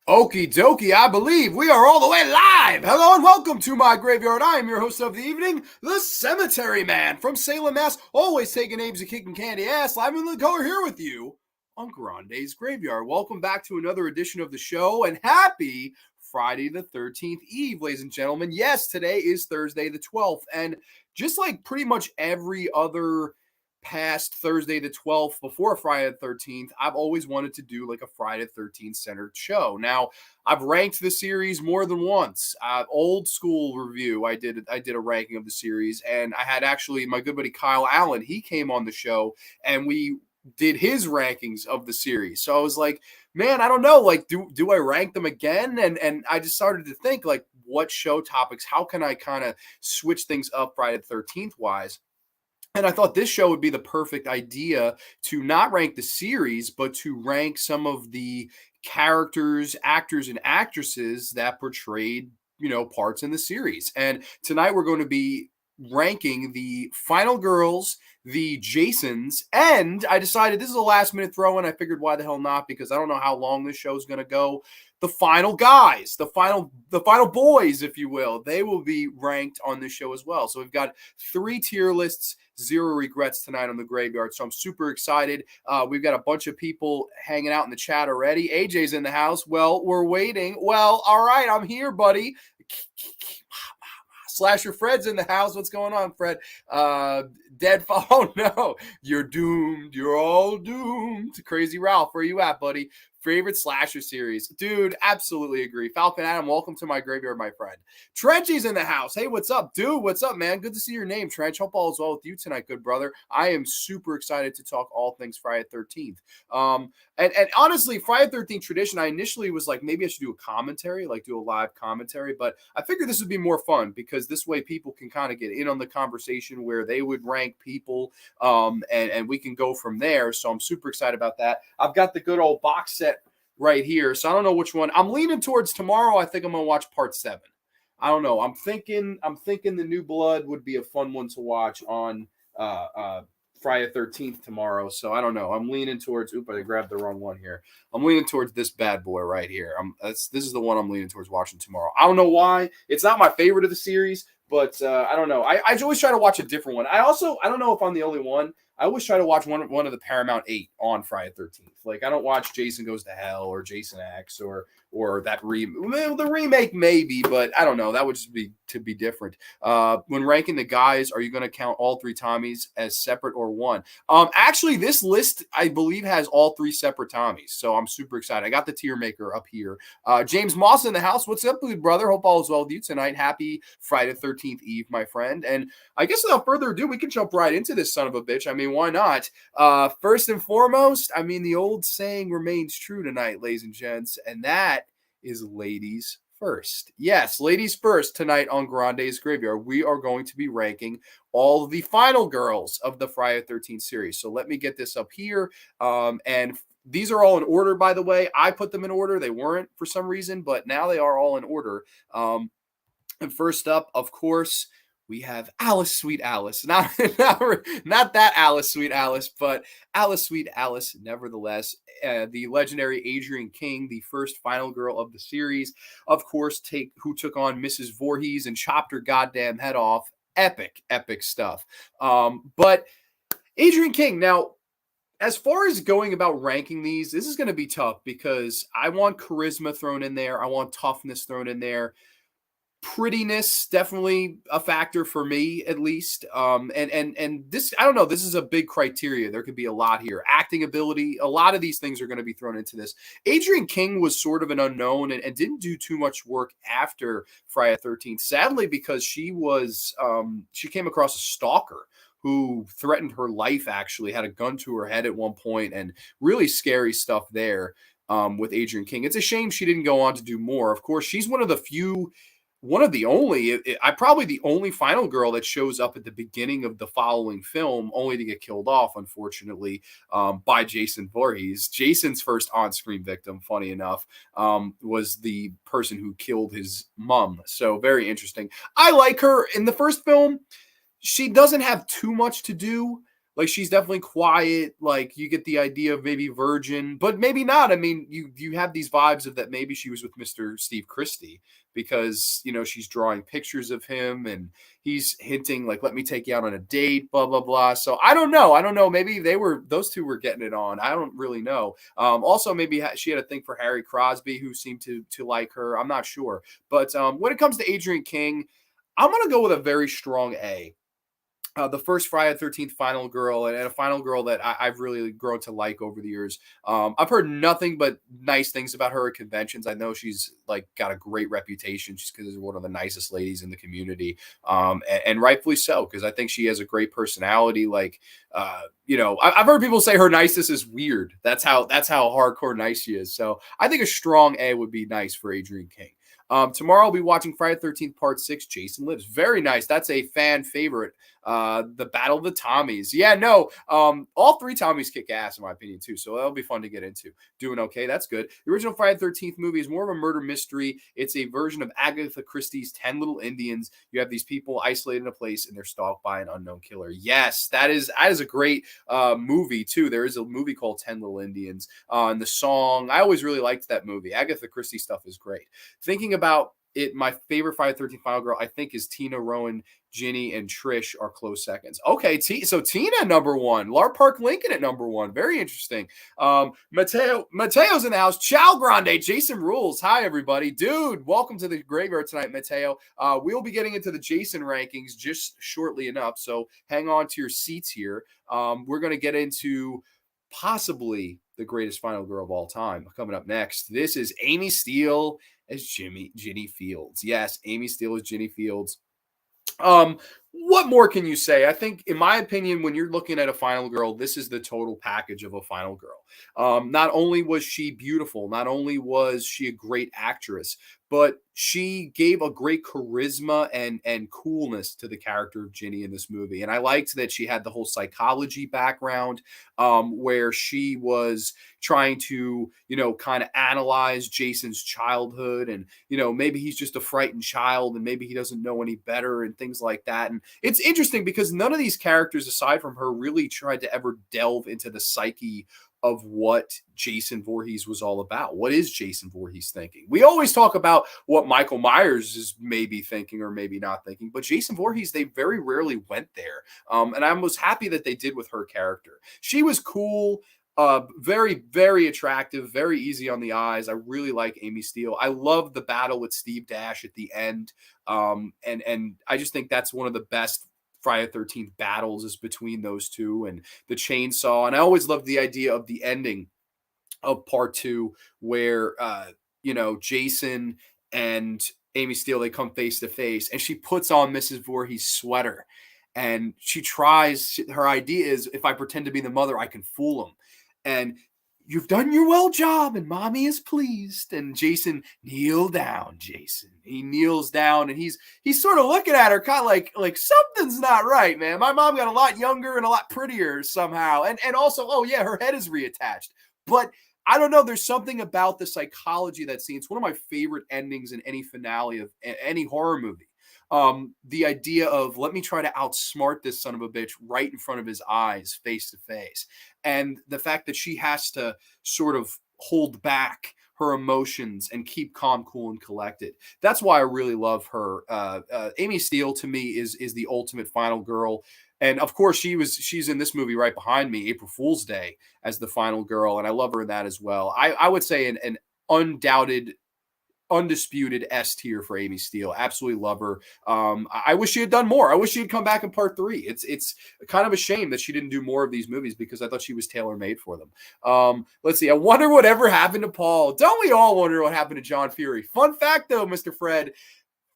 Okie dokie, I believe we are all the way live. Hello and welcome to my graveyard. I am your host of the evening, the Cemetery Man from Salem, Mass. Always taking names and kicking candy ass. Live in the color here with you on Grande's Graveyard. Welcome back to another edition of the show and happy Friday the 13th Eve, ladies and gentlemen. Yes, today is Thursday the 12th, and just like pretty much every other past Thursday the 12th before Friday the 13th, I've always wanted to do like a Friday the 13th centered show. Now, I've ranked the series more than once. Old school review, I did a ranking of the series, and I had actually my good buddy Kyle Allen. He came on the show, and we did his rankings of the series. So I was like, man, I don't know, like do I rank them again? And I just started to think like, what show topics? How can I kind of switch things up Friday the 13th wise? And I thought this show would be the perfect idea to not rank the series, but to rank some of the characters, actors, and actresses that portrayed, parts in the series. And tonight we're going to be ranking the final girls, the Jasons, and I decided this is a last minute throw in. I figured why the hell not, because I don't know how long this show is going to go. The final guys, the final boys, if you will, they will be ranked on this show as well. So we've got 3 tier lists, 0 regrets tonight on the Graveyard. So I'm super excited. We've got a bunch of people hanging out in the chat already. AJ's in the house. Well, we're waiting. Well, all right, I'm here, buddy. Slasher Fred's in the house. What's going on, Fred? Dead. Oh no, you're doomed. You're all doomed. Crazy Ralph, where you at, buddy? Favorite slasher series? Dude, absolutely agree. Falcon Adam, welcome to my graveyard, my friend. Trenchy's in the house. Hey, what's up, dude? What's up, man? Good to see your name, Trench. Hope all is well with you tonight, good brother. I am super excited to talk all things Friday 13th. And honestly, Friday 13th tradition, I initially was like, maybe I should do a commentary, like do a live commentary, but I figured this would be more fun because this way people can kind of get in on the conversation where they would rank people, and we can go from there. So I'm super excited about that. I've got the good old box set right here. So I don't know which one. I'm leaning towards tomorrow. I think I'm gonna watch part 7. I don't know. I'm thinking the New Blood would be a fun one to watch on Friday 13th tomorrow. So I don't know. I'm leaning towards. Oop, I grabbed the wrong one here. I'm leaning towards this bad boy right here. This is the one I'm leaning towards watching tomorrow. I don't know why. It's not my favorite of the series, but I don't know. I always try to watch a different one. I don't know if I'm the only one. I always try to watch one of the Paramount 8 on Friday 13th. Like, I don't watch Jason Goes to Hell or Jason X or that the remake maybe, but I don't know. That would just be to be different. When ranking the guys, are you going to count all 3 Tommies as separate or one? Actually, this list I believe has all 3 separate Tommies, so I'm super excited. I got the tier maker up here. James Moss in the house. What's up, good brother? Hope all is well with you tonight. Happy Friday 13th Eve, my friend. And I guess without further ado, we can jump right into this son of a bitch. I mean, why not? First and foremost, I mean, the old saying remains true tonight, ladies and gents, and that is ladies first. Yes, ladies first tonight on Grande's Graveyard. We are going to be ranking all of the final girls of the Friday the 13th series. So let me get this up here. And these are all in order, by the way. I put them in order. They weren't for some reason, but now they are all in order. And first up, of course, we have Alice, Sweet Alice. Not that Alice, Sweet Alice, but Alice, Sweet Alice, nevertheless. The legendary Adrienne King, the first final girl of the series, of course, who took on Mrs. Voorhees and chopped her goddamn head off. Epic, epic stuff. But Adrienne King, now, as far as going about ranking these, this is going to be tough because I want charisma thrown in there. I want toughness thrown in there. Prettiness definitely a factor for me, at least. And this, I don't know, this is a big criteria. There could be a lot here. Acting ability, a lot of these things are going to be thrown into this. Adrienne King was sort of an unknown and didn't do too much work after Friday the 13th, sadly, because she came across a stalker who threatened her life, actually had a gun to her head at one point, and really scary stuff there with Adrienne King. It's a shame she didn't go on to do more. Of course, she's one of the only final girl that shows up at the beginning of the following film, only to get killed off, unfortunately, by Jason Voorhees. Jason's first on-screen victim, funny enough, was the person who killed his mom. So very interesting. I like her. In the first film, she doesn't have too much to do. Like she's definitely quiet. Like you get the idea of maybe virgin, but maybe not. I mean, you have these vibes of that maybe she was with Mr. Steve Christie because she's drawing pictures of him and he's hinting like, "Let me take you out on a date," blah blah blah. So I don't know. I don't know. Maybe those two were getting it on. I don't really know. Also, maybe she had a thing for Harry Crosby, who seemed to like her. I'm not sure. But when it comes to Adrienne King, I'm gonna go with a very strong A. The first Friday the 13th final girl, and a final girl that I've really grown to like over the years. I've heard nothing but nice things about her at conventions. I know she's like got a great reputation just because she's one of the nicest ladies in the community, and rightfully so, because I think she has a great personality. Like, I've heard people say her niceness is weird. That's how hardcore nice she is. So I think a strong A would be nice for Adrienne King. Tomorrow I'll be watching Friday the 13th Part 6, Jason Lives. Very nice. That's a fan favorite. The Battle of the Tommies. Yeah, no. All three Tommies kick ass, in my opinion, too. So that'll be fun to get into. Doing okay. That's good. The original Friday the 13th movie is more of a murder mystery. It's a version of Agatha Christie's 10 Little Indians. You have these people isolated in a place and they're stalked by an unknown killer. Yes, that is a great movie, too. There is a movie called 10 Little Indians. And the song, I always really liked that movie. Agatha Christie stuff is great. Thinking about it, my favorite Friday the 13th final girl, I think, is Tina, Rowan, Ginny, and Trish are close seconds. Okay, so Tina number one, Lar Park Lincoln at number one. Very interesting. Mateo's in the house. Ciao, Grande. Jason rules. Hi, everybody. Dude, welcome to the graveyard tonight, Mateo. We'll be getting into the Jason rankings just shortly enough, so hang on to your seats here. We're going to get into possibly the greatest final girl of all time coming up next. This is Amy Steele as Ginny Fields. Yes, Amy Steele as Ginny Fields. What more can you say? I think, in my opinion, when you're looking at a final girl, this is the total package of a final girl. Not only was she beautiful, not only was she a great actress, but she gave a great charisma and coolness to the character of Ginny in this movie. And I liked that she had the whole psychology background, where she was trying to, kind of analyze Jason's childhood and, maybe he's just a frightened child and maybe he doesn't know any better and things like that. And it's interesting because none of these characters, aside from her, really tried to ever delve into the psyche of what Jason Voorhees was all about. What is Jason Voorhees thinking? We always talk about what Michael Myers is maybe thinking or maybe not thinking, but Jason Voorhees, they very rarely went there. And I was happy that they did with her character. She was cool. Very, very attractive, very easy on the eyes. I really like Amy Steele. I love the battle with Steve Dash at the end. And I just think that's one of the best Friday the 13th battles is between those two and the chainsaw. And I always loved the idea of the ending of part 2 where, Jason and Amy Steele, they come face to face and she puts on Mrs. Voorhees' sweater and she tries, her idea is, if I pretend to be the mother, I can fool him. And you've done your well job and mommy is pleased. And Jason, kneel down, Jason. He kneels down and he's sort of looking at her kind of like something's not right, man. My mom got a lot younger and a lot prettier somehow. And also, oh yeah, her head is reattached. But I don't know. There's something about the psychology of that scene. It's one of my favorite endings in any finale of any horror movie. The idea of, let me try to outsmart this son of a bitch right in front of his eyes, face to face. And the fact that she has to sort of hold back her emotions and keep calm, cool, and collected. That's why I really love her. Amy Steele, to me, is the ultimate final girl. And of course, she's in this movie right behind me, April Fool's Day, as the final girl. And I love her in that as well. I would say an undoubted, undisputed S tier for Amy Steele. Absolutely love her. I wish she had done more. I wish she had come back in part 3. It's kind of a shame that she didn't do more of these movies because I thought she was tailor-made for them. Let's see. I wonder whatever happened to Paul. Don't we all wonder what happened to John Fury? Fun fact, though, Mr. Fred,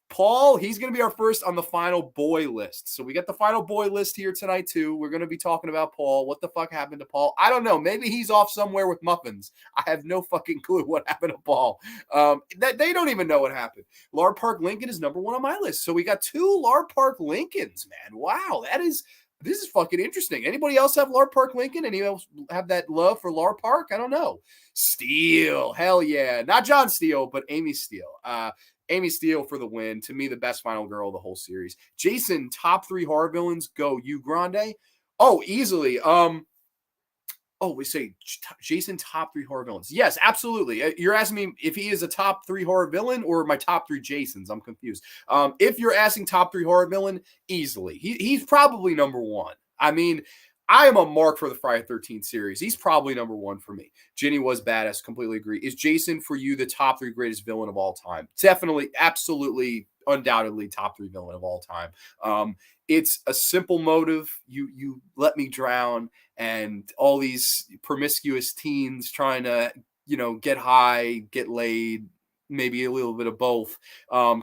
Paul, he's going to be our first on the final boy list. So we got the final boy list here tonight, too. We're going to be talking about Paul. What the fuck happened to Paul? I don't know. Maybe he's off somewhere with muffins. I have no fucking clue what happened to Paul. They don't even know what happened. Lar Park Lincoln is number 1 on my list. So we got 2 Lar Park Lincolns, man. Wow, this is fucking interesting. Anybody else have Lar Park Lincoln? Anybody else have that love for Lar Park? I don't know. Steele, hell yeah. Not John Steele, but Amy Steele. Amy Steele for the win. To me, the best final girl of the whole series. Jason, top 3 horror villains. Go, you Grande. Oh, easily. Oh, we say Jason top 3 horror villains. Yes, absolutely. You're asking me if he is a top 3 horror villain or my top 3 Jasons. I'm confused. If you're asking top 3 horror villain, easily. He's probably number one. I mean, I am a mark for the Friday 13th series. He's probably number one for me. Ginny was badass. Completely agree. Is Jason for you the top 3 greatest villain of all time? Definitely, absolutely, undoubtedly top 3 villain of all time. It's a simple motive. You let me drown, and all these promiscuous teens trying to, get high, get laid, maybe a little bit of both,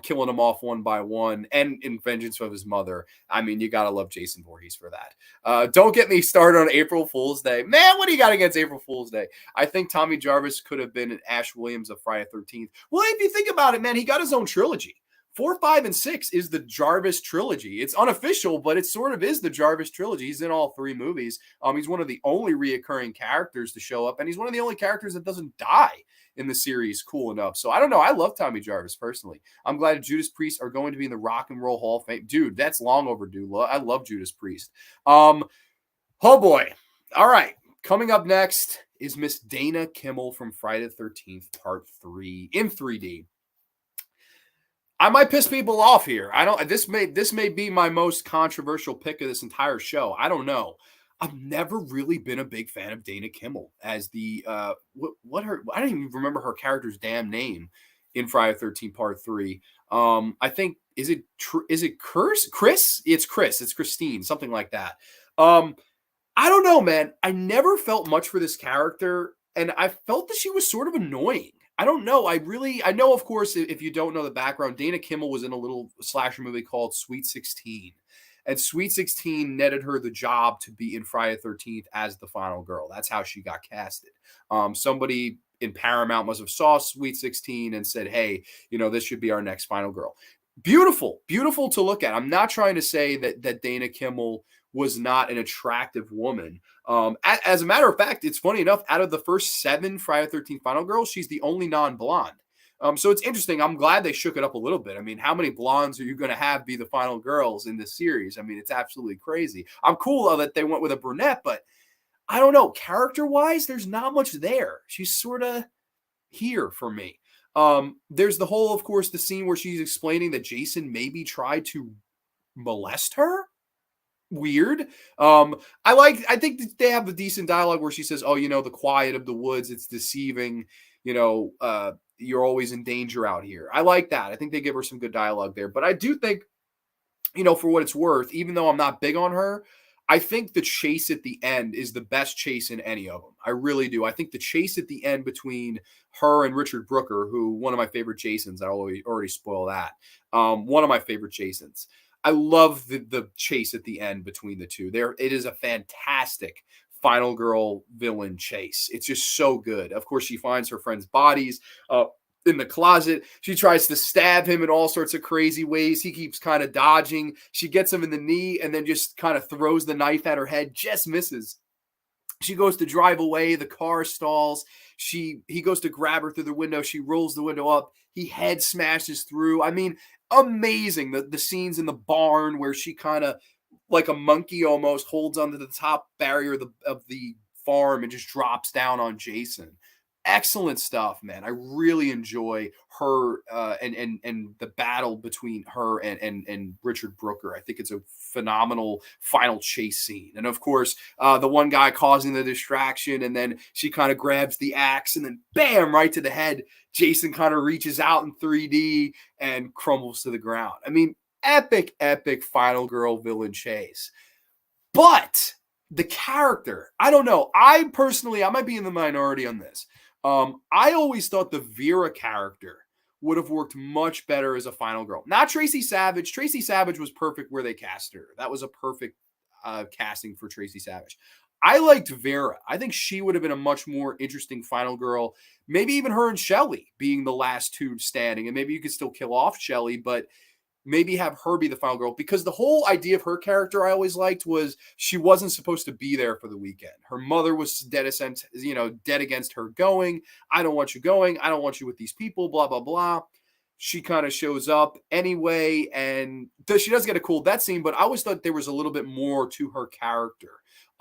killing them off one by one, and in vengeance of his mother. I mean, you gotta love Jason Voorhees for that. Don't get me started on April Fool's Day. Man, what do you got against April Fool's Day? I think Tommy Jarvis could have been an Ash Williams of Friday 13th. Well, if you think about it, man, he got his own trilogy. 4, 5, and 6 is the Jarvis trilogy. It's unofficial, but it sort of is the Jarvis trilogy. He's in all 3 movies. He's one of the only reoccurring characters to show up, and he's one of the only characters that doesn't die in the series. Cool enough. So I don't know. I love Tommy Jarvis personally. I'm glad Judas Priest are going to be in the Rock and Roll Hall of Fame. Dude, that's long overdue. I love Judas Priest. Oh boy. All right. Coming up next is Miss Dana Kimmel from Friday the 13th, Part 3 in 3D. I might piss people off here. I don't. This may be my most controversial pick of this entire show. I don't know. I've never really been a big fan of Dana Kimmel as the what her. I don't even remember her character's damn name in Friday the 13th Part 3. I think is it Chris? It's Chris. It's Christine, something like that. I don't know, man. I never felt much for this character, and I felt that she was sort of annoying. I don't know. I know, of course, if you don't know the background, Dana Kimmel was in a little slasher movie called Sweet 16. And Sweet 16 netted her the job to be in Friday the 13th as the final girl. That's how she got casted. Somebody in Paramount must have saw Sweet 16 and said, hey, this should be our next final girl. Beautiful, beautiful to look at. I'm not trying to say that Dana Kimmel was not an attractive woman. As a matter of fact, it's funny enough, out of the first 7 Friday the 13th final girls, she's the only non-blonde. So it's interesting. I'm glad they shook it up a little bit. I mean, how many blondes are you going to have be the final girls in this series? I mean, it's absolutely crazy. I'm cool though that they went with a brunette, but I don't know. Character-wise, there's not much there. She's sort of here for me. There's the whole, of course, the scene where she's explaining that Jason maybe tried to molest her. Weird. I think that they have a decent dialogue where she says, oh, the quiet of the woods, it's deceiving, you're always in danger out here. I like that. I think they give her some good dialogue there. But I do think, for what it's worth, even though I'm not big on her, I think the chase at the end is the best chase in any of them. I really do. I think the chase at the end between her and Richard Brooker, who one of my favorite Jasons, I already spoil that. One of my favorite Jasons. I love the chase at the end between the two. It is a fantastic final girl villain chase. It's just so good. Of course, she finds her friends' bodies in the closet. She tries to stab him in all sorts of crazy ways. He keeps kind of dodging. She gets him in the knee and then just kind of throws the knife at her head, just misses. She goes to drive away. The car stalls. He goes to grab her through the window. She rolls the window up. He head smashes through. I mean, amazing. The scenes in the barn where she kind of, like a monkey almost, holds onto the top barrier of the farm and just drops down on Jason. Excellent stuff, man. I really enjoy her and the battle between her and Richard Brooker. I think it's a phenomenal final chase scene. And of course, the one guy causing the distraction, and then she kind of grabs the axe and then bam, right to the head. Jason kind of reaches out in 3D and crumbles to the ground. I mean, epic final girl villain chase. But the character, I don't know. I might be in the minority on this. I always thought the Vera character would have worked much better as a final girl. Not Tracy Savage. Tracy Savage was perfect where they cast her. That was a perfect casting for Tracy Savage. I liked Vera. I think she would have been a much more interesting final girl. Maybe even her and Shelley being the last two standing. And maybe you could still kill off Shelley, but maybe have her be the final girl, because the whole idea of her character I always liked was she wasn't supposed to be there for the weekend. Her mother was dead against her going. I don't want you going. I don't want you with these people, blah, blah, blah. she kind of shows up anyway, and she does get a cool death scene, but I always thought there was a little bit more to her character.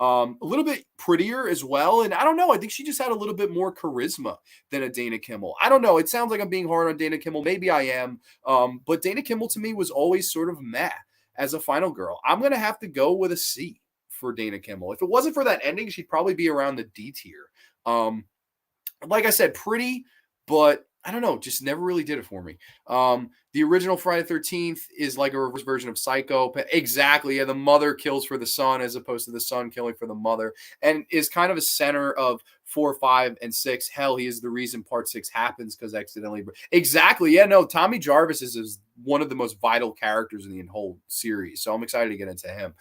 A little bit prettier as well. And I don't know. I think she just had a little bit more charisma than a Dana Kimmel. I don't know. It sounds like I'm being hard on Dana Kimmel. Maybe I am. But Dana Kimmel to me was always sort of meh as a final girl. I'm going to have to go with a C for Dana Kimmel. If it wasn't for that ending, she'd probably be around the D tier. Like I said, pretty, but I don't know, just never really did it for me. The original Friday the 13th is like a reverse version of Psycho. Exactly. Yeah, the mother kills for the son as opposed to the son killing for the mother, and is kind of a center of 4, 5, and 6. Hell, he is the reason part 6 happens because accidentally. Exactly. Yeah, no, Tommy Jarvis is one of the most vital characters in the whole series. So I'm excited to get into him.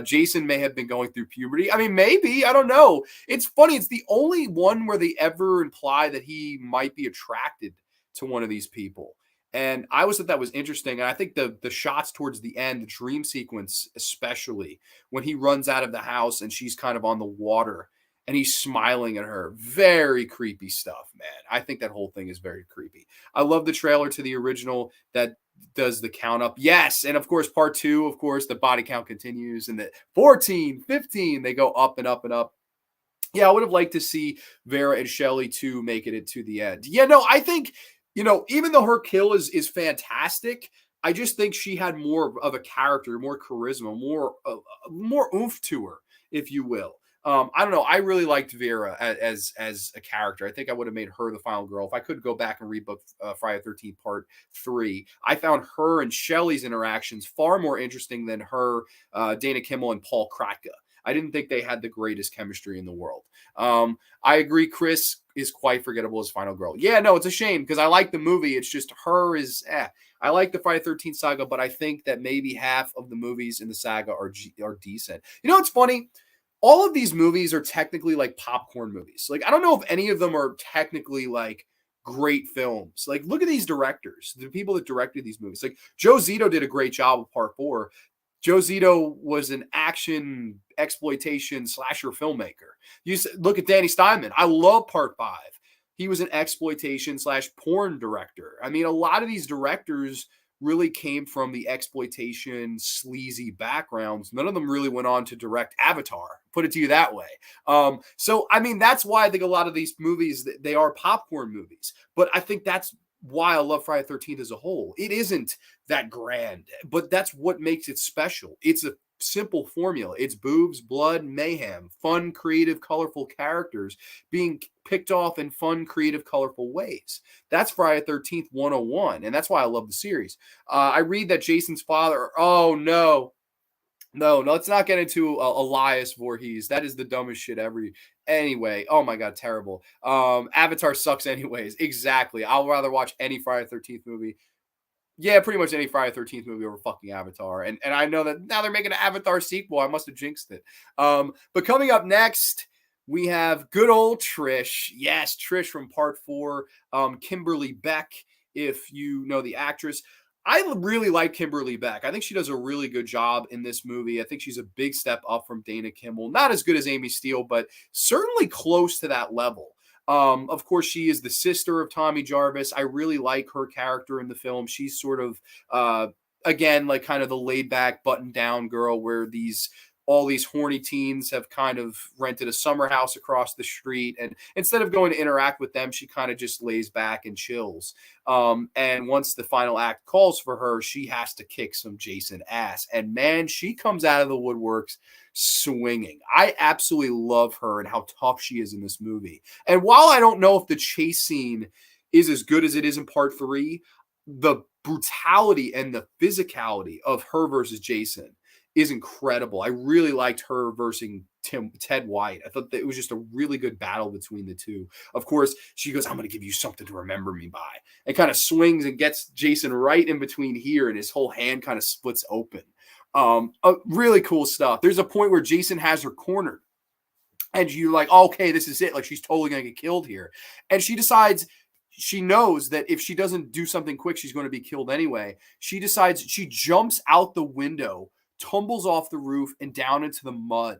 Jason may have been going through puberty. I mean, maybe. I don't know. It's funny. It's the only one where they ever imply that he might be attracted to one of these people. And I always thought that was interesting. And I think the shots towards the end, the dream sequence, especially when he runs out of the house and she's kind of on the water and he's smiling at her. Very creepy stuff, man. I think that whole thing is very creepy. I love the trailer to the original that does the count up. Yes. And of course, part 2, of course, the body count continues, and the 14, 15, they go up and up and up. Yeah, I would have liked to see Vera and Shelley too make it to the end. Yeah, no, I think, even though her kill is fantastic, I just think she had more of a character, more charisma, more oomph to her, if you will. I don't know. I really liked Vera as a character. I think I would have made her the final girl. If I could go back and rebook Friday the 13th Part 3, I found her and Shelley's interactions far more interesting than her, Dana Kimmel, and Paul Kratka. I didn't think they had the greatest chemistry in the world. I agree. Chris is quite forgettable as final girl. Yeah, no, it's a shame because I like the movie. It's just her is, I like the Friday the 13th saga, but I think that maybe half of the movies in the saga are decent. It's funny. All of these movies are technically like popcorn movies. Like, I don't know if any of them are technically like great films. Like, look at these directors, the people that directed these movies. Like, Joe Zito did a great job with Part 4. Joe Zito was an action exploitation slasher filmmaker. You look at Danny Steinman. I love Part 5. He was an exploitation / porn director. I mean, a lot of these directors really came from the exploitation sleazy backgrounds. None of them really went on to direct Avatar, put it to you that way. So, I mean, that's why I think a lot of these movies, they are popcorn movies. But I think that's why I love Friday the 13th as a whole. It isn't that grand, but that's what makes it special. It's a simple formula. It's boobs, blood, mayhem, fun, creative, colorful characters being picked off in fun, creative, colorful ways. That's Friday the 13th 101, and that's why I love the series. I read that Jason's father, oh no, let's not get into Elias Voorhees. That is the dumbest shit ever. Anyway, oh my God, terrible. Avatar sucks anyways. Exactly. I'll rather watch any Friday the 13th movie. Yeah, pretty much any Friday the 13th movie over fucking Avatar. And I know that now they're making an Avatar sequel. I must have jinxed it. But coming up next, we have good old Trish. Yes, Trish from Part 4. Kimberly Beck, if you know the actress. I really like Kimberly Beck. I think she does a really good job in this movie. I think she's a big step up from Dana Kimmel. Not as good as Amy Steele, but certainly close to that level. Of course, she is the sister of Tommy Jarvis. I really like her character in the film. She's sort of, again, like kind of the laid back, button down girl where all these horny teens have kind of rented a summer house across the street. And instead of going to interact with them, she kind of just lays back and chills. And once the final act calls for her, she has to kick some Jason ass. And man, she comes out of the woodworks swinging. I absolutely love her and how tough she is in this movie. And while I don't know if the chase scene is as good as it is in Part 3, the brutality and the physicality of her versus Jason is incredible. I really liked her versus Ted White. I thought that it was just a really good battle between the two. Of course, she goes, I'm going to give you something to remember me by. And kind of swings and gets Jason right in between here, and his whole hand kind of splits open. Really cool stuff. There's a point where Jason has her cornered, and you're like, okay, this is it. Like, she's totally going to get killed here. And she decides, she knows that if she doesn't do something quick, she's going to be killed anyway. She decides, she jumps out the window, tumbles off the roof and down into the mud.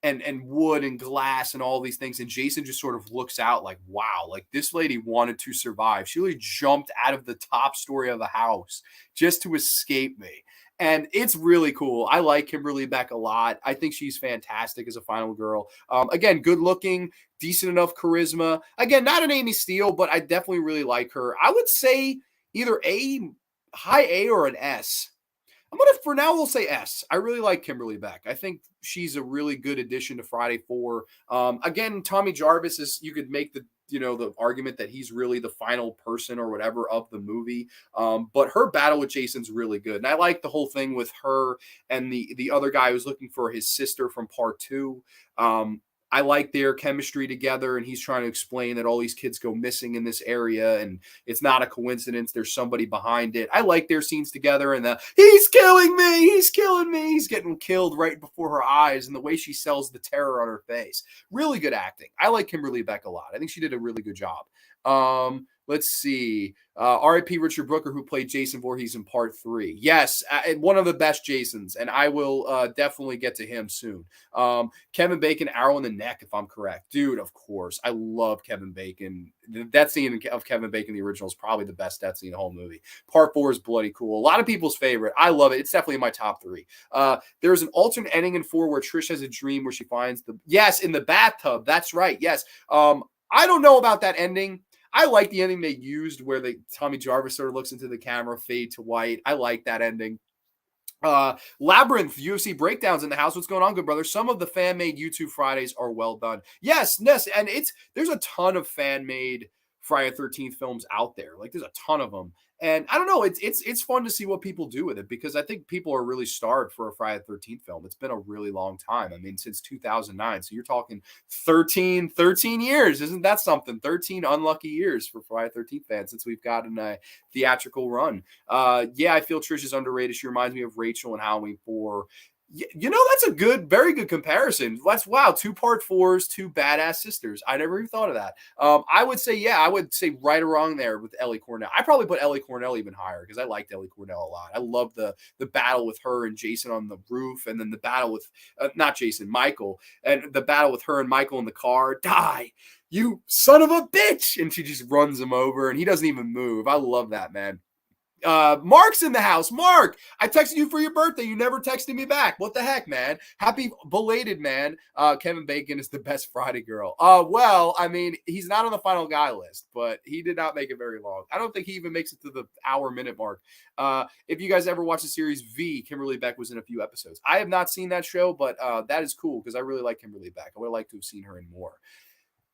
and wood and glass and all these things. And Jason just sort of looks out like, wow, like this lady wanted to survive. She really jumped out of the top story of the house just to escape me. And it's really cool. I like Kimberly Beck a lot. I think she's fantastic as a final girl. Again, good looking, decent enough charisma. Again, not an Amy Steele, but I definitely really like her. I would say either high A or an S. For now, we'll say S. I really like Kimberly Beck. I think she's a really good addition to Friday 4. Again, Tommy Jarvis is, you could make the argument that he's really the final person or whatever of the movie. But her battle with Jason's really good. And I like the whole thing with her and the other guy who's looking for his sister from part 2. I like their chemistry together, and he's trying to explain that all these kids go missing in this area, and it's not a coincidence. There's somebody behind it. I like their scenes together, and he's killing me, he's killing me, he's getting killed right before her eyes, and the way she sells the terror on her face. Really good acting. I like Kimberly Beck a lot. I think she did a really good job. Let's see. R.I.P. Richard Brooker, who played Jason Voorhees in part 3. Yes, one of the best Jasons, and I will definitely get to him soon. Kevin Bacon, arrow in the neck, if I'm correct. Dude, of course. I love Kevin Bacon. That scene of Kevin Bacon, the original, is probably the best death scene in the whole movie. Part 4 is bloody cool. A lot of people's favorite. I love it. It's definitely in my top 3. There's an alternate ending in 4 where Trish has a dream where she finds in the bathtub. That's right. Yes. I don't know about that ending. I like the ending they used where Tommy Jarvis sort of looks into the camera, fade to white. I like that ending. Labyrinth UFC breakdowns in the house. What's going on, good brother? Some of the fan-made YouTube Fridays are well done. Yes, and there's a ton of fan-made Friday the 13th films out there. Like, there's a ton of them. And I don't know, it's fun to see what people do with it, because I think people are really starved for a Friday the 13th film. It's been a really long time. I mean, since 2009. So you're talking 13 years. Isn't that something? 13 unlucky years for Friday the 13th fans since we've gotten a theatrical run. Yeah, I feel Trish is underrated. She reminds me of Rachel in Halloween 4. That's a very good comparison. Wow, 2 part 4s, 2 badass sisters. I never even thought of that. I would say right around there with Ellie Cornell. I probably put Ellie Cornell even higher because I liked Ellie Cornell a lot. I love the battle with her and Jason on the roof, and then the battle with not Jason, Michael, and the battle with her and Michael in the car. Die, you son of a bitch! And she just runs him over, and he doesn't even move. I love that, man. Mark's in the house. Mark, I texted you for your birthday. You never texted me back. What the heck, man? Happy belated, man. Kevin Bacon is the best Friday girl. Well, I mean, he's not on the final guy list, but he did not make it very long. I don't think he even makes it to the hour-minute mark. If you guys ever watch the series V, Kimberly Beck was in a few episodes. I have not seen that show, but that is cool because I really like Kimberly Beck. I would like to have seen her in more.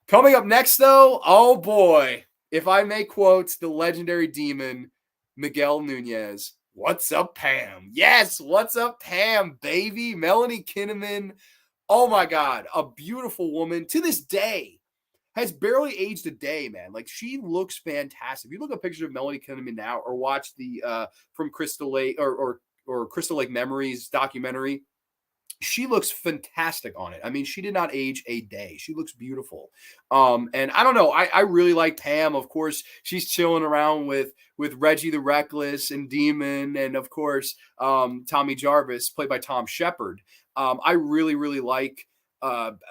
Coming up next, though, oh boy, if I may quote the legendary demon, Miguel Nunez. What's up, Pam? Yes, what's up, Pam, baby? Melanie Kinnaman. Oh my God, a beautiful woman to this day. Has barely aged a day, man. Like, she looks fantastic. If you look at pictures of Melanie Kinnaman now, or watch the from Crystal Lake or Crystal Lake Memories documentary, she looks fantastic on it. I mean, she did not age a day. She looks beautiful. And I don't know. I really like Pam. Of course, she's chilling around with Reggie the Reckless and Demon, and of course, Tommy Jarvis, played by Tom Shepard. I really, really like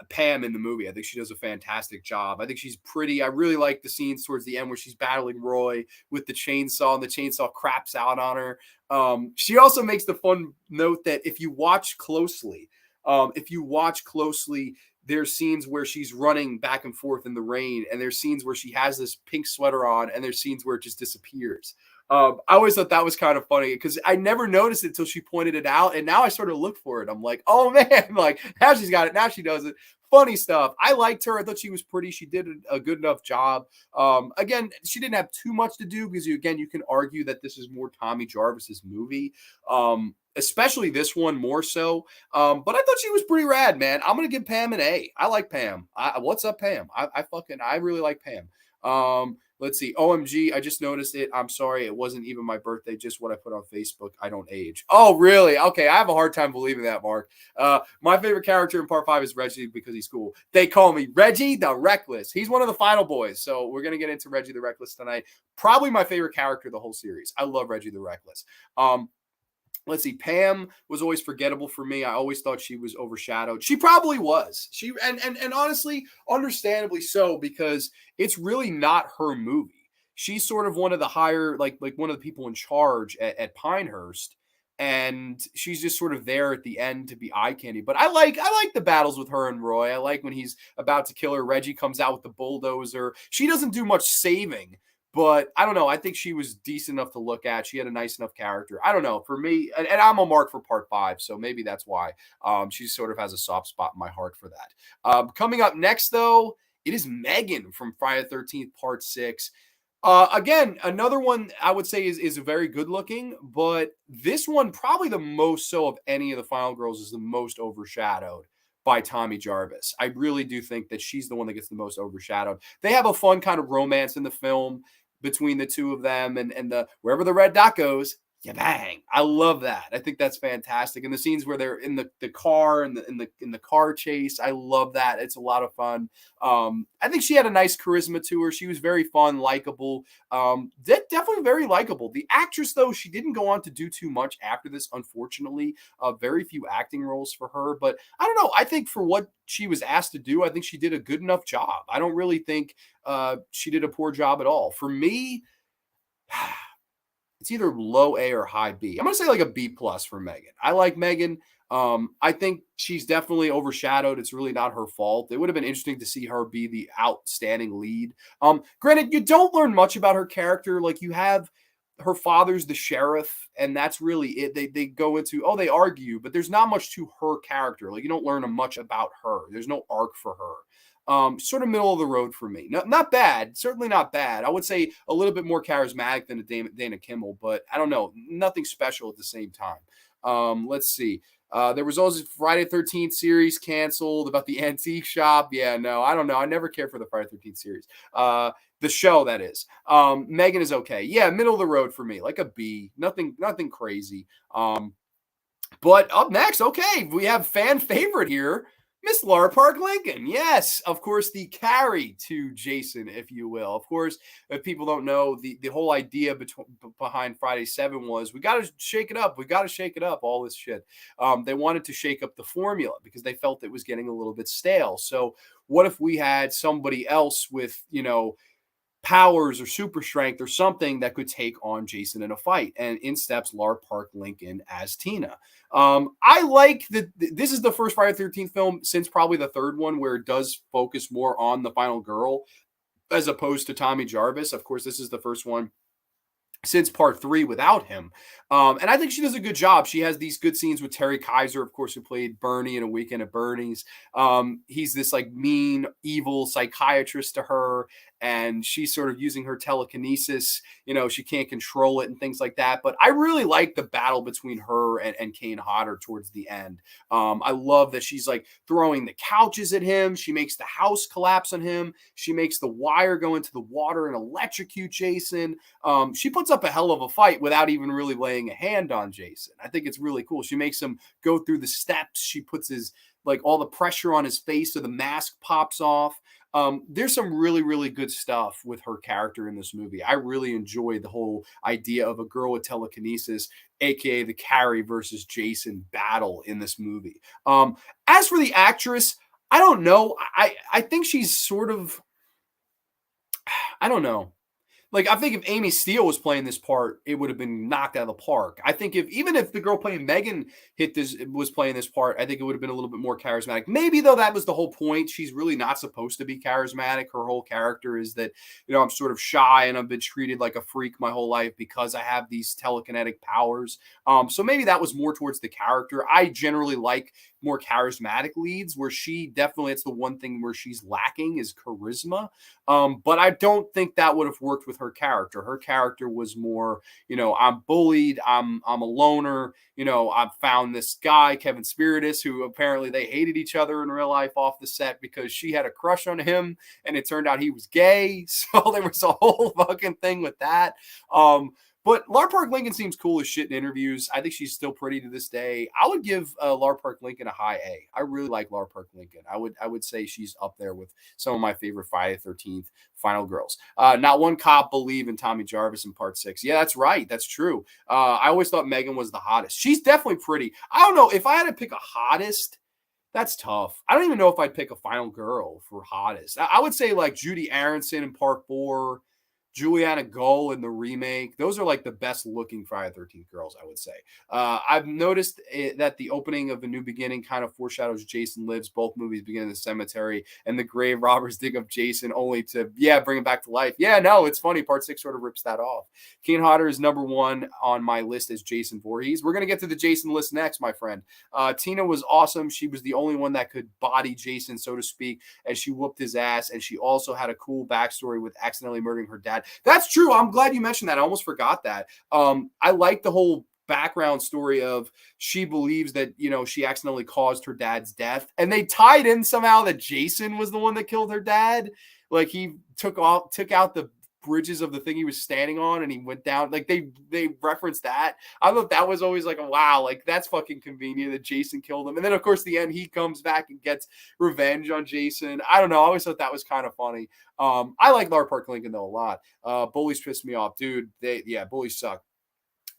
Pam in the movie. I think she does a fantastic job. I think she's pretty. I really like the scenes towards the end where she's battling Roy with the chainsaw, and the chainsaw craps out on her. She also makes the fun note that if you watch closely, there's scenes where she's running back and forth in the rain, and there's scenes where she has this pink sweater on, and there's scenes where it just disappears. I always thought that was kind of funny because I never noticed it until she pointed it out, and now I sort of look for it. I'm like, oh man, like now she's got it. Now she does it. Funny stuff. I liked her. I thought she was pretty. She did a good enough job. Again, she didn't have too much to do because you can argue that this is more Tommy Jarvis's movie. Especially this one more so. But I thought she was pretty rad, man. I'm gonna give Pam an A. I like Pam. What's up, Pam? I really like Pam. Let's see. OMG, I just noticed it. I'm sorry. It wasn't even my birthday. Just what I put on Facebook. I don't age. Oh, really? Okay. I have a hard time believing that, Mark. My favorite character in part 5 is Reggie because he's cool. They call me Reggie the Reckless. He's one of the final boys. So we're going to get into Reggie the Reckless tonight. Probably my favorite character of the whole series. I love Reggie the Reckless. Let's see. Pam was always forgettable for me. I always thought she was overshadowed. She probably was. She and honestly, understandably so, because it's really not her movie. She's sort of one of the higher, like one of the people in charge at Pinehurst, and she's just sort of there at the end to be eye candy. But I like the battles with her and Roy. I like when he's about to kill her. Reggie comes out with the bulldozer. She doesn't do much saving, but I don't know. I think she was decent enough to look at. She had a nice enough character. I don't know. For me, and I'm a mark for part 5, so maybe that's why she sort of has a soft spot in my heart for that. Coming up next, though, it is Megan from Friday the 13th, part 6. Again, another one I would say is very good looking, but this one, probably the most so of any of the Final Girls, is the most overshadowed by Tommy Jarvis. I really do think that she's the one that gets the most overshadowed. They have a fun kind of romance in the film between the two of them, and the wherever the red dot goes, yeah, bang. I love that. I think that's fantastic. And the scenes where they're in the car and in the car chase, I love that. It's a lot of fun. I think she had a nice charisma to her. She was very fun, likable. Definitely very likable. The actress, though, she didn't go on to do too much after this, unfortunately. Very few acting roles for her. But I don't know. I think for what she was asked to do, I think she did a good enough job. I don't really think she did a poor job at all. For me, it's either low A or high B. I'm gonna say like a B plus for Megan. I like Megan. I think she's definitely overshadowed. It's really not her fault. It would have been interesting to see her be the outstanding lead. Granted, you don't learn much about her character. Like, you have her father's the sheriff, and that's really it. They go into, they argue, but there's not much to her character. Like, you don't learn much about her. There's no arc for her. Sort of middle of the road for me. Not bad, certainly not bad. I would say a little bit more charismatic than a Dana Kimmel, but I don't know, nothing special at the same time. Let's see. There was also Friday 13th series canceled about the antique shop. Yeah, no, I don't know. I never cared for the Friday 13th series. The show, that is. Megan is okay. Yeah, middle of the road for me, like a B. Nothing crazy. But up next, okay, we have fan favorite here, Miss Laura Park Lincoln. Yes, of course, the carry to Jason, if you will. Of course, if people don't know, the whole idea behind Friday 7 was, we got to shake it up. We got to shake it up, all this shit. They wanted to shake up the formula because they felt it was getting a little bit stale. So what if we had somebody else with, powers or super strength or something that could take on Jason in a fight? And in steps Laura Park Lincoln as Tina. I like that this is the first Friday the 13th film since probably the third one where it does focus more on the final girl as opposed to Tommy Jarvis. Of course, this is the first one since part 3 without him. And I think she does a good job. She has these good scenes with Terry Kaiser, of course, who played Bernie in A Weekend at Bernie's. He's this like mean, evil psychiatrist to her, and she's sort of using her telekinesis. She can't control it and things like that. But I really like the battle between her and Kane Hodder towards the end. I love that she's like throwing the couches at him. She makes the house collapse on him. She makes the wire go into the water and electrocute Jason. She puts up a hell of a fight without even really laying a hand on Jason. I think it's really cool. She makes him go through the steps. She puts all the pressure on his face so the mask pops off. There's some really, really good stuff with her character in this movie. I really enjoyed the whole idea of a girl with telekinesis, aka the Carrie versus Jason battle in this movie. As for the actress, I don't know. I think she's sort of, I don't know. Like, I think if Amy Steele was playing this part, it would have been knocked out of the park. I think even if the girl playing Megan was playing this part, I think it would have been a little bit more charismatic. Maybe, though, that was the whole point. She's really not supposed to be charismatic. Her whole character is that, I'm sort of shy and I've been treated like a freak my whole life because I have these telekinetic powers. So maybe that was more towards the character. I generally like more charismatic leads, where she definitely, it's the one thing where she's lacking is charisma. But I don't think that would have worked with her character. Her character was more, I'm bullied, I'm a loner, I've found this guy, Kevin Spiritus, who apparently they hated each other in real life off the set because she had a crush on him and it turned out he was gay. So there was a whole fucking thing with that. But Lar Park Lincoln seems cool as shit in interviews. I think she's still pretty to this day. I would give Lar Park Lincoln a high A. I really like Lar Park Lincoln. I would say she's up there with some of my favorite Friday the 13th final girls. Not one cop believe in Tommy Jarvis in part 6. Yeah, that's right. That's true. I always thought Megan was the hottest. She's definitely pretty. I don't know if I had to pick a hottest. That's tough. I don't even know if I'd pick a final girl for hottest. I would say like Judy Aronson in part 4, Juliana Gull in the remake. Those are like the best looking Friday the 13th girls, I would say. I've noticed that the opening of A New Beginning kind of foreshadows Jason Lives. Both movies begin in the cemetery, and the grave robbers dig up Jason only to, bring him back to life. Yeah, no, it's funny. Part 6 sort of rips that off. Keen Hodder is number 1 on my list as Jason Voorhees. We're going to get to the Jason list next, my friend. Tina was awesome. She was the only one that could body Jason, so to speak, and she whooped his ass, and she also had a cool backstory with accidentally murdering her dad. That's true. I'm glad you mentioned that. I almost forgot that. I like the whole background story of she believes that, she accidentally caused her dad's death. And they tied in somehow that Jason was the one that killed her dad. Like he took out the bridges of the thing he was standing on and he went down. Like they referenced that. I thought that was always like, wow, like that's fucking convenient that Jason killed him. And then of course the end, he comes back and gets revenge on Jason. I don't know. I always thought that was kind of funny. I like Lar Park Lincoln though a lot. Bullies pissed me off, dude. Bullies suck.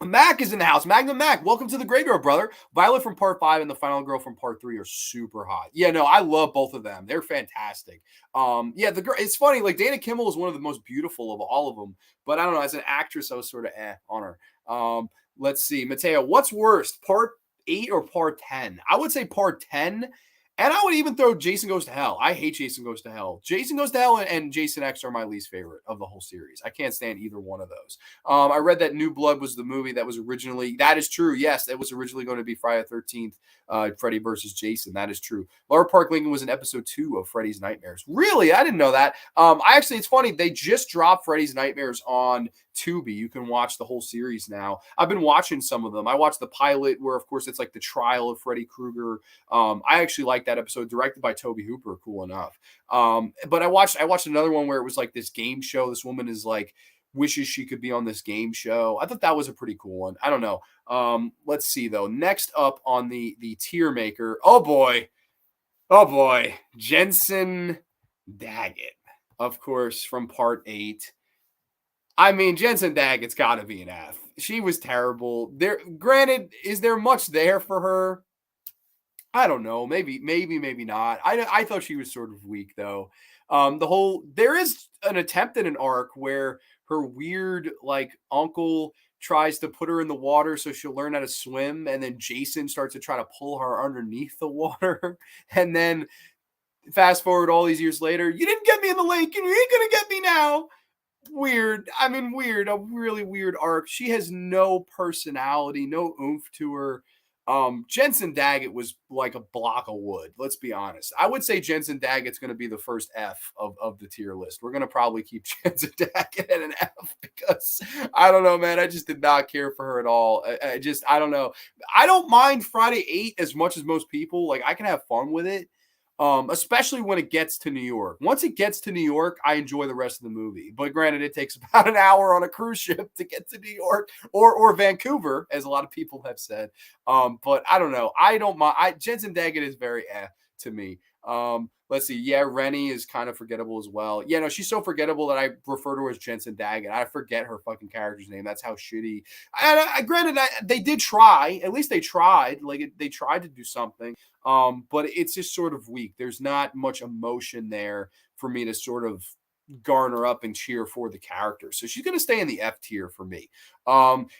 Mac is in the house. Magnum Mac, welcome to the graveyard, brother. Violet from part 5 and the final girl from part 3 are super hot. Yeah, no, I love both of them. They're fantastic. The girl, it's funny, like Dana Kimmel is one of the most beautiful of all of them, but I don't know, as an actress, I was sort of on her. Let's see, Mateo, what's worst, part 8 or part 10? I would say part 10. And I would even throw Jason Goes to Hell. I hate Jason Goes to Hell. Jason Goes to Hell and Jason X are my least favorite of the whole series. I can't stand either one of those. I read that New Blood was the movie that was originally, that is true. Yes, it was originally going to be Friday the 13th, Freddy versus Jason. That is true. Lar Park Lincoln was in episode 2 of Freddy's Nightmares. Really? I didn't know that. It's funny. They just dropped Freddy's Nightmares on Tubi. You can watch the whole series now. I've been watching some of them. I watched the pilot where, of course, it's like the trial of Freddy Krueger. I actually like that episode, directed by Tobe Hooper. Cool enough. But I watched another one where it was like this game show. This woman is like wishes she could be on this game show. I thought that was a pretty cool one. I don't know. Let's see though. Next up on the tier maker. Oh boy, Jensen Daggett, of course, from part 8. I mean, Jensen Daggett's got to be an F. She was terrible. Granted, is there much there for her? I don't know. Maybe not. I thought she was sort of weak though. There is an attempt at an arc where her weird like uncle tries to put her in the water so she'll learn how to swim, and then Jason starts to try to pull her underneath the water, and then fast forward all these years later, you didn't get me in the lake, and you ain't gonna get me now. Weird. I mean, weird. A really weird arc. She has no personality, no oomph to her. Jensen Daggett was like a block of wood. Let's be honest. I would say Jensen Daggett's going to be the first F of the tier list. We're going to probably keep Jensen Daggett at an F because I don't know, man. I just did not care for her at all. I don't know. I don't mind Friday 8 as much as most people. Like, I can have fun with it. Especially when it gets to New York. Once it gets to New York, I enjoy the rest of the movie. But granted, it takes about an hour on a cruise ship to get to New York or Vancouver, as a lot of people have said. But I don't know. I don't mind. Jensen Daggett is very to me. Let's see. Yeah, Rennie is kind of forgettable as well. Yeah, no, she's so forgettable that I refer to her as Jensen Daggett. I forget her fucking character's name. That's how shitty. Granted, they did try. At least they tried. Like, they tried to do something. But it's just sort of weak. There's not much emotion there for me to sort of garner up and cheer for the character. So she's going to stay in the F tier for me.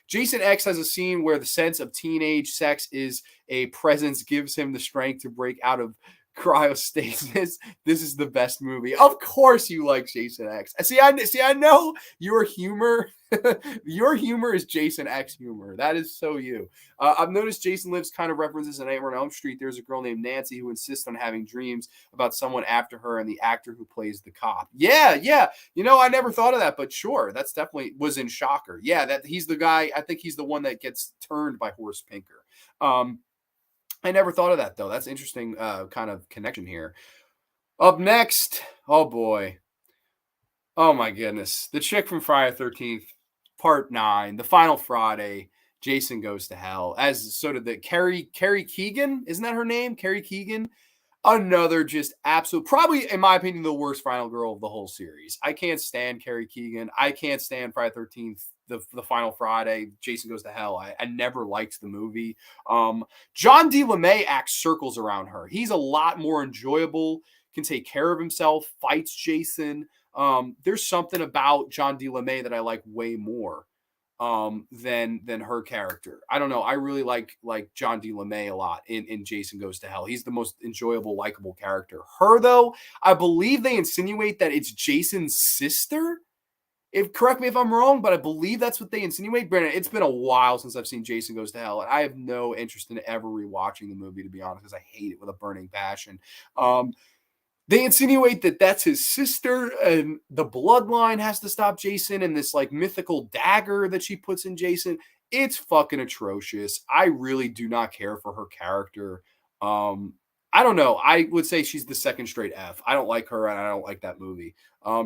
Jason X has a scene where the sense of teenage sex is a presence, gives him the strength to break out of cryostasis. This is the best movie. Of course you like Jason X. I know your humor. Your humor is Jason X humor. That is so you. I've noticed Jason Lives kind of references in Nightmare on Elm Street. There's a girl named Nancy who insists on having dreams about someone after her and the actor who plays the cop. Yeah. I never thought of that, but sure, that's definitely was in Shocker. Yeah, that he's the guy. I think he's the one that gets turned by Horace Pinker. I never thought of that, though. That's interesting kind of connection here. Up next, oh, boy. Oh, my goodness. The chick from Friday the 13th, Part 9, The Final Friday, Jason Goes to Hell. As so did the Carrie Keegan, isn't that her name? Carrie Keegan. Another just absolute, probably in my opinion, the worst final girl of the whole series. I can't stand Carrie Keegan. I can't stand Friday 13th, the Final Friday, Jason Goes to Hell. I never liked the movie. John D. LeMay acts circles around her. He's a lot more enjoyable, can take care of himself, fights Jason. There's something about John D. LeMay that I like way more than her character. I don't know. I really like John D. LeMay a lot in Jason Goes to Hell. He's the most enjoyable, likable character. Her though, I believe they insinuate that it's Jason's sister. If correct me if I'm wrong, but I believe that's what they insinuate. Brandon, it's been a while since I've seen Jason Goes to Hell, and I have no interest in ever rewatching the movie, to be honest, because I hate it with a burning passion. They insinuate that that's his sister and the bloodline has to stop Jason and this like mythical dagger that she puts in Jason. It's fucking atrocious. I really do not care for her character. I don't know. I would say she's the second straight F. I don't like her and I don't like that movie.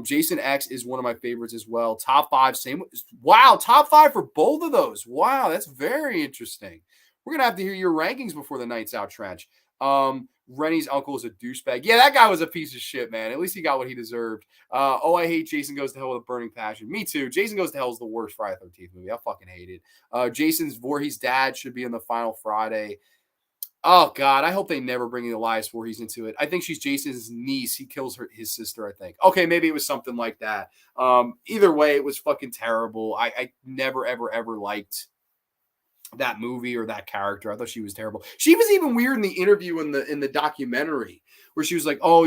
Jason X is one of my favorites as well. Top 5, same. Wow, top 5 for both of those. Wow, that's very interesting. We're going to have to hear your rankings before the night's out, Trench. Rennie's uncle is a douchebag. Yeah, that guy was a piece of shit, man. At least he got what he deserved. I hate Jason Goes to Hell with a burning passion. Me too. Jason Goes to Hell is the worst Friday 13th movie. I fucking hate it. Jason's Voorhees' dad should be in the Final Friday. Oh, God. I hope they never bring Elias Voorhees into it. I think she's Jason's niece. He kills his sister, I think. Okay, maybe it was something like that. Either way, it was fucking terrible. I never, ever, ever liked that movie or that character. I thought she was terrible. She was even weird in the interview in the documentary where she was like, "Oh,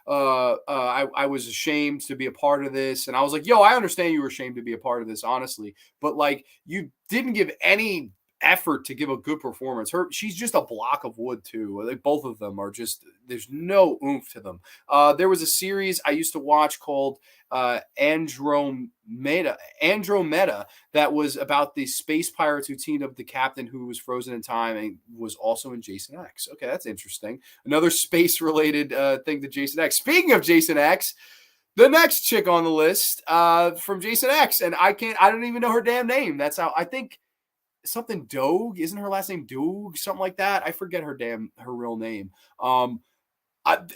I was ashamed to be a part of this," and I was like, "Yo, I understand you were ashamed to be a part of this, honestly, but like you didn't give any effort to give a good performance. She's just a block of wood too. Like both of them are just there's no oomph to them. There was a series I used to watch called Andromeda that was about the space pirates who teamed up with the captain who was frozen in time and was also in Jason X. Okay, that's interesting. Another space related thing to Jason X. Speaking of Jason X, the next chick on the list from Jason X, and I don't even know her damn name. That's how I think something Dogue, isn't her last name Dogue? Something like that. I forget her real name.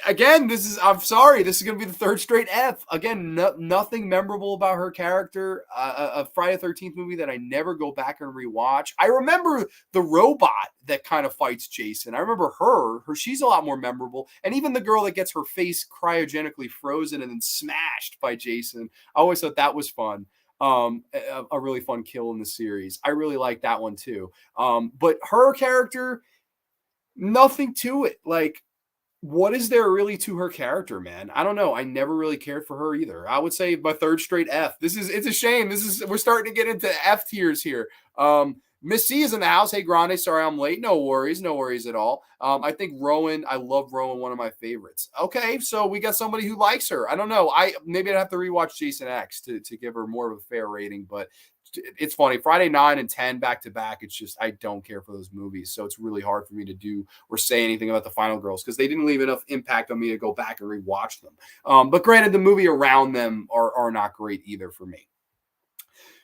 Again, I'm sorry, this is going to be the third straight F. Again, nothing memorable about her character. A Friday the 13th movie that I never go back and rewatch. I remember the robot that kind of fights Jason. I remember her. She's a lot more memorable. And even the girl that gets her face cryogenically frozen and then smashed by Jason. I always thought that was fun. A really fun kill in the series. I really like that one too. But her character, nothing to it. Like, what is there really to her character, man? I don't know. I never really cared for her either. I would say my third straight F. It's a shame. We're starting to get into F tiers here. Miss C is in the house. Hey, Grande, sorry I'm late. No worries at all. I think Rowan, I love Rowan, one of my favorites. Okay, so we got somebody who likes her. I don't know. Maybe I'd have to rewatch Jason X to give her more of a fair rating, but it's funny. Friday 9 and 10 back to back. It's just I don't care for those movies, so it's really hard for me to do or say anything about the Final Girls because they didn't leave enough impact on me to go back and rewatch them. But granted, the movie around them are not great either for me.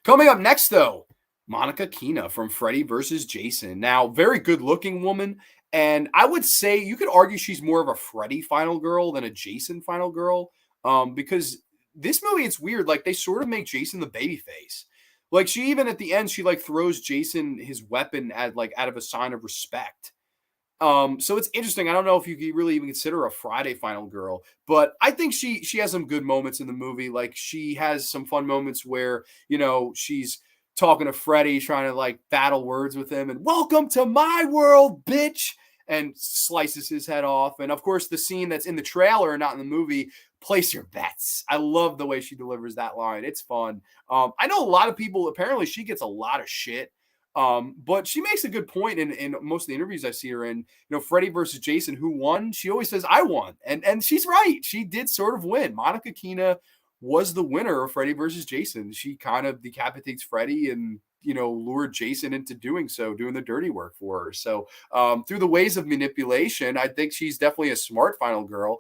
Coming up next, though, Monica Keena from Freddy vs. Jason. Now, very good-looking woman, and I would say you could argue she's more of a Freddy final girl than a Jason final girl because this movie, it's weird. Like, they sort of make Jason the babyface. Like, she even at the end, she, like, throws Jason his weapon out of a sign of respect. So it's interesting. I don't know if you could really even consider a Friday final girl, but I think she has some good moments in the movie. Like, she has some fun moments where, she's talking to Freddy, trying to like battle words with him and welcome to my world, bitch, and slices his head off. And of course, the scene that's in the trailer, not in the movie, place your bets. I love the way she delivers that line. It's fun. I know a lot of people, apparently she gets a lot of shit. But she makes a good point in most of the interviews I see her in. Freddy versus Jason, who won? She always says, I won. And she's right. She did sort of win. Monica Keena was the winner of Freddy versus Jason. She kind of decapitates Freddy and, lured Jason into doing the dirty work for her. So through the ways of manipulation, I think she's definitely a smart final girl.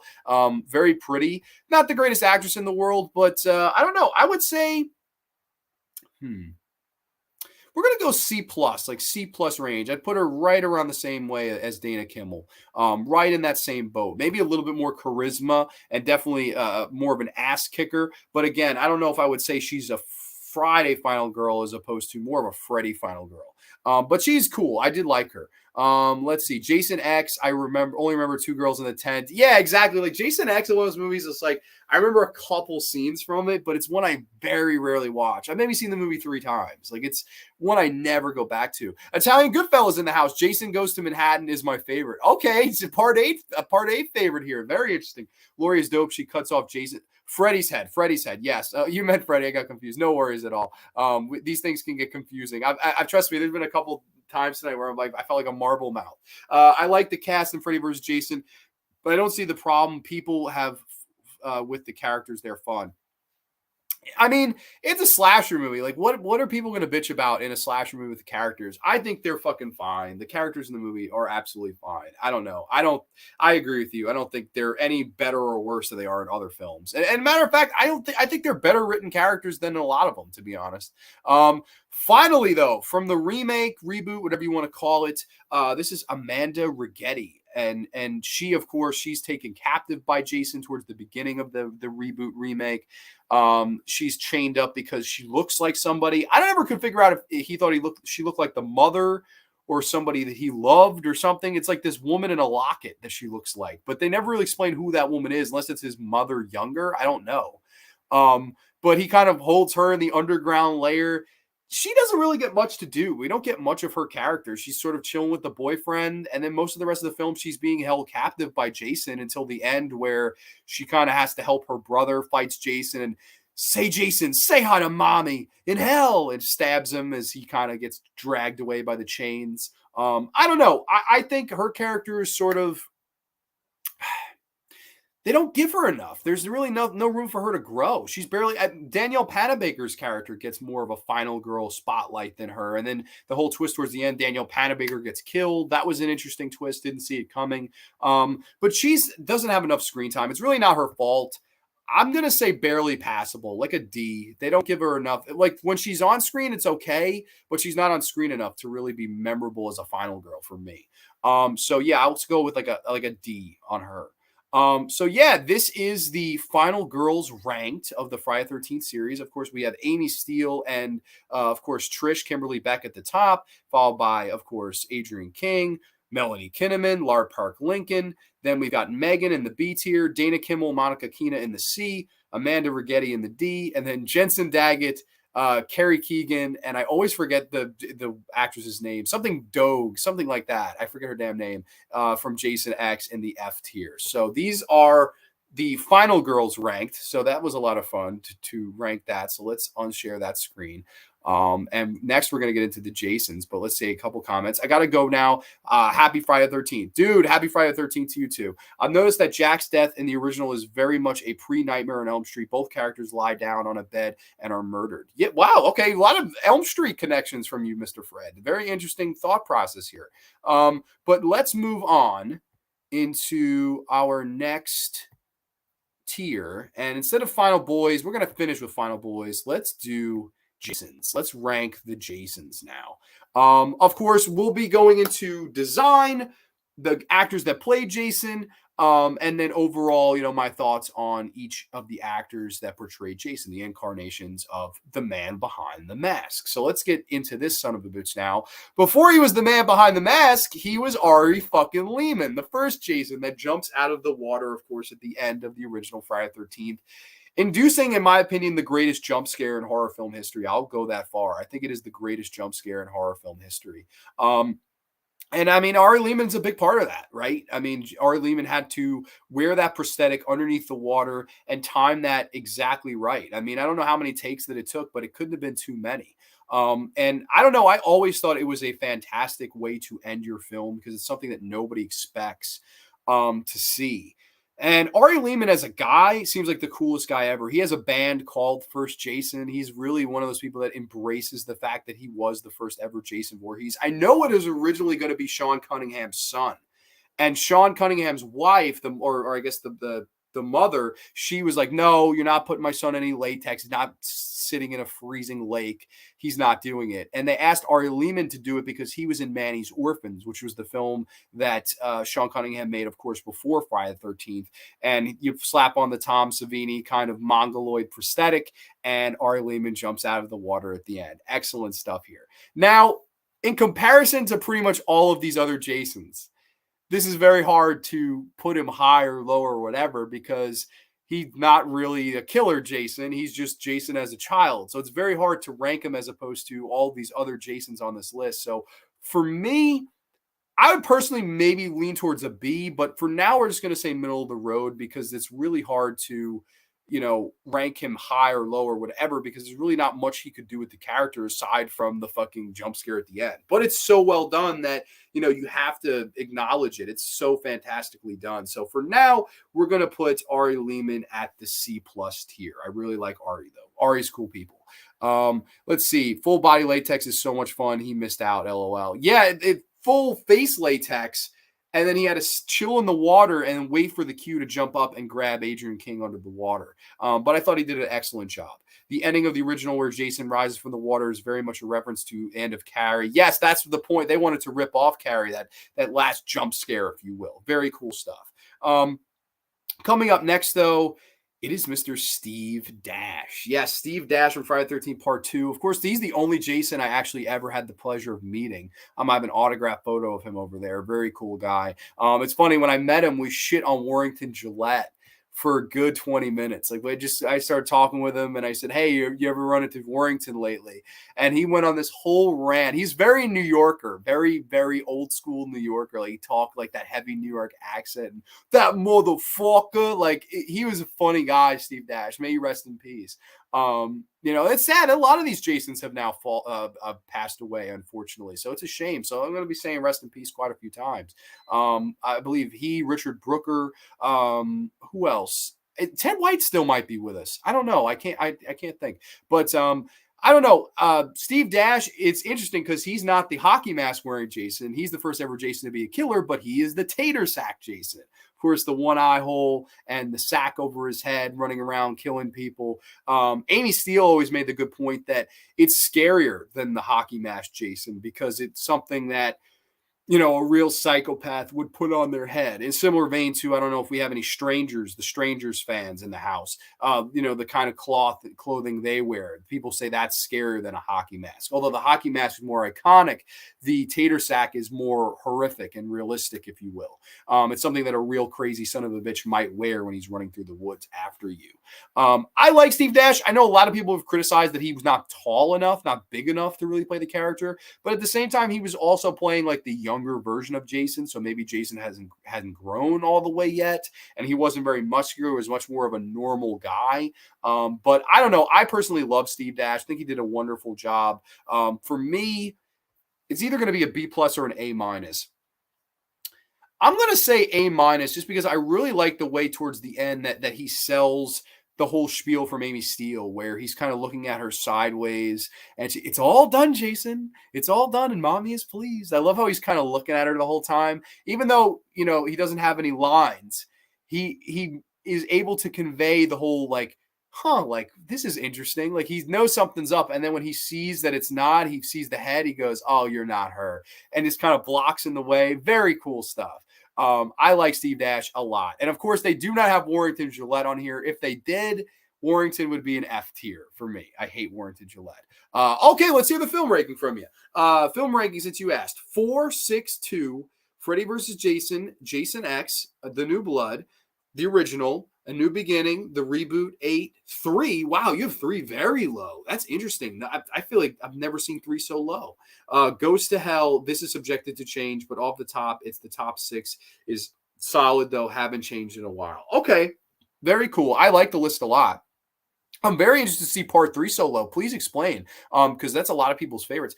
Very pretty. Not the greatest actress in the world, but I don't know. I would say, we're gonna go C plus, like C plus range. I'd put her right around the same way as Dana Kimmel, right in that same boat. Maybe a little bit more charisma and definitely more of an ass kicker. But again, I don't know if I would say she's a Friday final girl as opposed to more of a Freddy final girl. But she's cool. I did like her. Let's see. Jason X. I only remember two girls in the tent. Yeah, exactly. Like Jason X in one of those movies. It's like I remember a couple scenes from it, but it's one I very rarely watch. I've maybe seen the movie 3 times. Like it's one I never go back to. Italian Goodfellas in the house. Jason Goes to Manhattan is my favorite. Okay, it's a part eight favorite here. Very interesting. Lori is dope. She cuts off Jason. Freddy's head. Yes. You meant Freddy. I got confused. No worries at all. These things can get confusing. I've trust me, there's been a couple times tonight where I'm like, I felt like a marble mouth. I like the cast in Freddy vs. Jason, but I don't see the problem people have with the characters. They're fun. I mean, it's a slasher movie. Like, what are people going to bitch about in a slasher movie with the characters? I think they're fucking fine. The characters in the movie are absolutely fine. I don't know. I agree with you. I don't think they're any better or worse than they are in other films. And matter of fact, I think they're better written characters than a lot of them, to be honest. Finally, though, from the remake, reboot, whatever you want to call it, this is Amanda Rigetti. And she, of course, she's taken captive by Jason towards the beginning of the reboot remake. She's chained up because she looks like somebody. I never could figure out if he thought she looked like the mother or somebody that he loved or something. It's like this woman in a locket that she looks like, but they never really explain who that woman is unless it's his mother younger. I don't know. But he kind of holds her in the underground layer. She doesn't really get much to do. We don't get much of her character. She's sort of chilling with the boyfriend. And then most of the rest of the film, she's being held captive by Jason until the end where she kind of has to help her brother, fights Jason and Jason, say hi to mommy in hell, and stabs him as he kind of gets dragged away by the chains. I don't know. I think her character is sort of, they don't give her enough. There's really no room for her to grow. She's barely. Danielle Panabaker's character gets more of a final girl spotlight than her. And then the whole twist towards the end, Danielle Panabaker gets killed. That was an interesting twist. Didn't see it coming. But doesn't have enough screen time. It's really not her fault. I'm going to say barely passable, like a D. They don't give her enough. Like when she's on screen, it's okay, but she's not on screen enough to really be memorable as a final girl for me. So yeah, I'll go with like a D on her. So yeah, this is the final girls ranked of the Friday the 13th series. Of course, we have Amy Steele and, of course, Trish Kimberly Beck at the top, followed by, of course, Adrienne King, Melanie Kinnaman, Lara Park Lincoln. Then we've got Megan in the B tier, Dana Kimmel, Monica Keena in the C, Amanda Rigetti in the D, and then Jensen Daggett, Carrie Keegan, and I always forget the actress's name, something Dogue, something like that. I forget her damn name, from Jason X in the F tier. So these are the final girls ranked. So that was a lot of fun to rank that. So let's unshare that screen. And next we're going to get into the Jasons, but let's say a couple comments. I got to go now. Happy Friday the 13th. Dude, happy Friday the 13th to you too. I've noticed that Jack's death in the original is very much a pre-Nightmare on Elm Street. Both characters lie down on a bed and are murdered. Yeah, wow. Okay, a lot of Elm Street connections from you, Mr. Fred. Very interesting thought process here. But let's move on into our next tier. And instead of Final Boys, we're going to finish with Final Boys. Let's do Jasons. Let's rank the Jasons now. Of course, we'll be going into design, the actors that play Jason, and then overall, my thoughts on each of the actors that portray Jason, the incarnations of the man behind the mask. So let's get into this son of a bitch now. Before he was the man behind the mask, he was Ari fucking Lehman, the first Jason that jumps out of the water, of course, at the end of the original Friday the 13th. Inducing, in my opinion, the greatest jump scare in horror film history. I'll go that far. I think it is the greatest jump scare in horror film history. And I mean, Ari Lehman's a big part of that, right? I mean, Ari Lehman had to wear that prosthetic underneath the water and time that exactly right. I mean, I don't know how many takes that it took, but it couldn't have been too many. And I don't know. I always thought it was a fantastic way to end your film because it's something that nobody expects to see. And Ari Lehman as a guy seems like the coolest guy ever. He has a band called First Jason. He's really one of those people that embraces the fact that he was the first ever Jason Voorhees. I know it was originally going to be Sean Cunningham's son. And Sean Cunningham's wife, or I guess the the mother, she was like, no, you're not putting my son in any latex. He's not sitting in a freezing lake. He's not doing it. And they asked Ari Lehman to do it because he was in Manny's Orphans, which was the film that Sean Cunningham made, of course, before Friday the 13th. And you slap on the Tom Savini kind of mongoloid prosthetic, and Ari Lehman jumps out of the water at the end. Excellent stuff here. Now, in comparison to pretty much all of these other Jasons, this is very hard to put him high or low or whatever, because he's not really a killer Jason. He's just Jason as a child. So it's very hard to rank him as opposed to all these other Jasons on this list. So for me, I would personally maybe lean towards a B, but for now we're just going to say middle of the road, because it's really hard to, rank him high or low or whatever, because there's really not much he could do with the character aside from the fucking jump scare at the end. But it's so well done that, you have to acknowledge it. It's so fantastically done. So for now, we're going to put Ari Lehman at the C+ tier. I really like Ari, though. Ari's cool people. Let's see. Full body latex is so much fun. He missed out, LOL. Yeah, full face latex. And then he had to chill in the water and wait for the cue to jump up and grab Adrian King under the water. But I thought he did an excellent job. The ending of the original where Jason rises from the water is very much a reference to End of Carrie. Yes, that's the point. They wanted to rip off Carrie, that last jump scare, if you will. Very cool stuff. Coming up next, though, it is Mr. Steve Dash. Yes, Steve Dash from Friday the 13th Part 2. Of course, he's the only Jason I actually ever had the pleasure of meeting. I have an autographed photo of him over there. Very cool guy. It's funny, when I met him, we shit on Warrington Gillette for a good 20 minutes. Like, I started talking with him, and I said, hey, you ever run into Warrington lately? And he went on this whole rant. He's very New Yorker, very, very old school New Yorker. Like, he talked like that heavy New York accent. And that motherfucker. Like, he was a funny guy, Steve Dash. May he rest in peace. It's sad. A lot of these Jasons have now passed away, unfortunately. So it's a shame. So I'm going to be saying rest in peace quite a few times. I believe Richard Brooker, who else? Ted White still might be with us. I don't know. I can't think. But I don't know. Steve Dash, it's interesting because he's not the hockey mask wearing Jason. He's the first ever Jason to be a killer, but he is the tater sack Jason. Of course, the one eye hole and the sack over his head, running around killing people. Amy Steele always made the good point that it's scarier than the hockey mask Jason, because it's something that, a real psychopath would put on their head. In similar vein to, I don't know if we have any the Strangers fans in the house, the kind of clothing they wear. People say that's scarier than a hockey mask. Although the hockey mask is more iconic, the tater sack is more horrific and realistic, if you will. It's something that a real crazy son of a bitch might wear when he's running through the woods after you. I like Steve Dash. I know a lot of people have criticized that he was not tall enough, not big enough to really play the character. But at the same time, he was also playing like the younger version of Jason. So maybe Jason hasn't grown all the way yet. And he wasn't very muscular. He was much more of a normal guy. But I don't know. I personally love Steve Dash. I think he did a wonderful job. For me, it's either going to be a B+ or an A-. I'm going to say A- just because I really like the way towards the end that he sells the whole spiel from Amy Steele, where he's kind of looking at her sideways, and it's all done, Jason. It's all done, and mommy is pleased. I love how he's kind of looking at her the whole time, even though he doesn't have any lines. He is able to convey the whole like this is interesting. Like, he knows something's up, and then when he sees that it's not, he sees the head. He goes, "Oh, you're not her," and just kind of blocks in the way. Very cool stuff. I like Steve Dash a lot. And of course, they do not have Warrington Gillette on here. If they did, Warrington would be an F tier for me. I hate Warrington Gillette. Okay, let's hear the film ranking from you. Film rankings that you asked. 4, 6, 2, Freddy vs. Jason, Jason X, The New Blood, the original, A New Beginning, the reboot, 8, 3. Wow, you have 3 very low. That's interesting. I feel like I've never seen 3 so low. Goes to Hell, this is subjected to change, but off the top, it's the top 6 is solid, though. Haven't changed in a while. Okay, very cool. I like the list a lot. I'm very interested to see part 3 so low. Please explain, because that's a lot of people's favorites.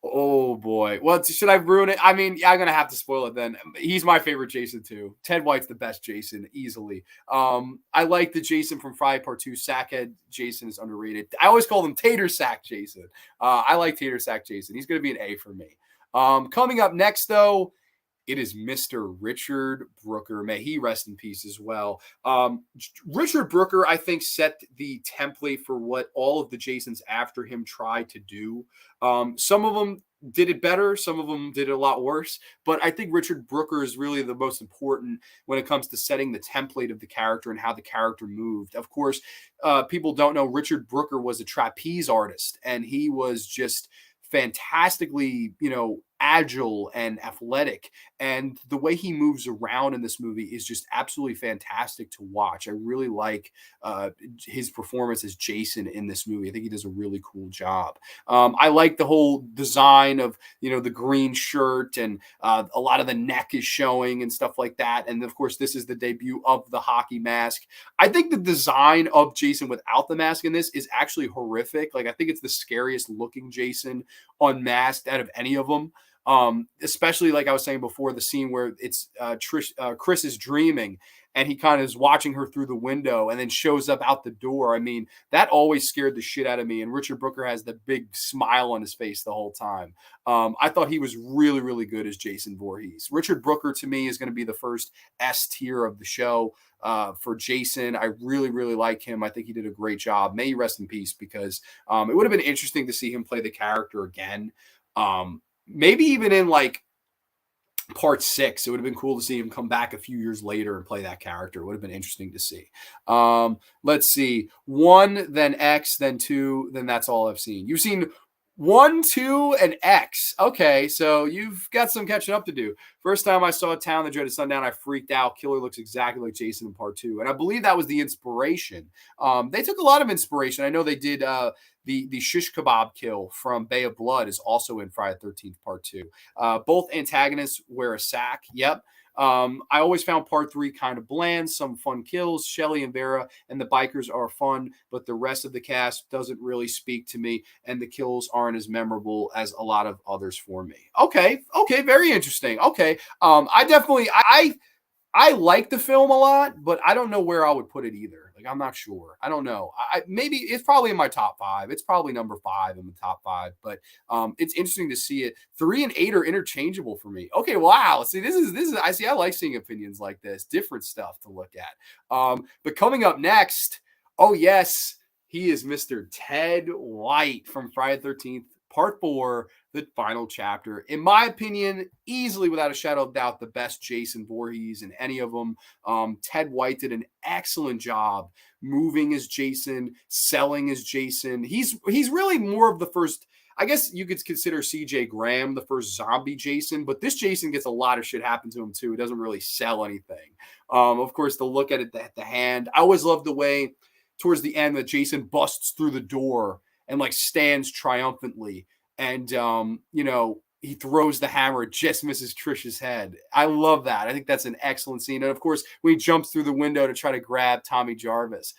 Oh, boy. Well, should I ruin it? I mean, I'm going to have to spoil it then. He's my favorite Jason, too. Ted White's the best Jason, easily. I like the Jason from Friday Part 2. Sackhead Jason is underrated. I always call him Tater Sack Jason. I like Tater Sack Jason. He's going to be an A for me. Coming up next, though, It is Mr. Richard Brooker. May he rest in peace as well. Richard Brooker, I think, set the template for what all of the Jasons after him tried to do. Some of them did it better, some of them did it a lot worse, but I think Richard Brooker is really the most important when it comes to setting the template of the character and how the character moved. Of course, people don't know Richard Brooker was a trapeze artist, and he was just fantastically, agile and athletic. And the way he moves around in this movie is just absolutely fantastic to watch. I really like his performance as Jason in this movie. I think he does a really cool job. I like the whole design of, the green shirt, and a lot of the neck is showing and stuff like that. And of course, this is the debut of the hockey mask. I think the design of Jason without the mask in this is actually horrific. Like, I think it's the scariest looking Jason unmasked out of any of them. Especially like I was saying before, the scene where it's Chris is dreaming and he kind of is watching her through the window and then shows up out the door. I mean, that always scared the shit out of me. And Richard Brooker has the big smile on his face the whole time. I thought he was really, really good as Jason Voorhees. Richard Brooker, to me, is going to be the first S tier of the show for Jason. I really, really like him. I think he did a great job. May he rest in peace, because it would have been interesting to see him play the character again. Maybe even in like part 6, it would have been cool to see him come back a few years later and play that character. It would have been interesting to see. Let's see. 1, then X, then 2, then that's all I've seen. You've seen 1, 2, and X. Okay, so you've got some catching up to do. First time I saw Town That Dreaded Sundown, I freaked out. Killer looks exactly like Jason in part 2. And I believe that was the inspiration. They took a lot of inspiration. I know they did the shish kebab kill from Bay of Blood is also in Friday the 13th part 2. Both antagonists wear a sack. Yep. I always found part 3 kind of bland. Some fun kills. Shelly and Vera and the bikers are fun, but the rest of the cast doesn't really speak to me, and the kills aren't as memorable as a lot of others for me. Okay, very interesting. Okay, I like the film a lot, but I don't know where I would put it either. Like, I'm not sure. I don't know. Maybe it's probably in my top 5. It's probably number 5 in the top 5. But it's interesting to see it. 3 and 8 are interchangeable for me. Okay, wow. See, this is. I see. I like seeing opinions like this, different stuff to look at. But coming up next, oh yes, he is Mr. Ted White from Friday the 13th, Part 4. The final chapter. In my opinion, easily without a shadow of doubt, the best Jason Voorhees in any of them. Ted White did an excellent job moving as Jason, selling as Jason. He's really more of the first, I guess you could consider CJ Graham the first zombie Jason, but this Jason gets a lot of shit happen to him too. He doesn't really sell anything. Of course, the look at it, the hand. I always loved the way towards the end that Jason busts through the door and like stands triumphantly. And, he throws the hammer, it just misses Trish's head. I love that. I think that's an excellent scene. And of course, when he jumps through the window to try to grab Tommy Jarvis,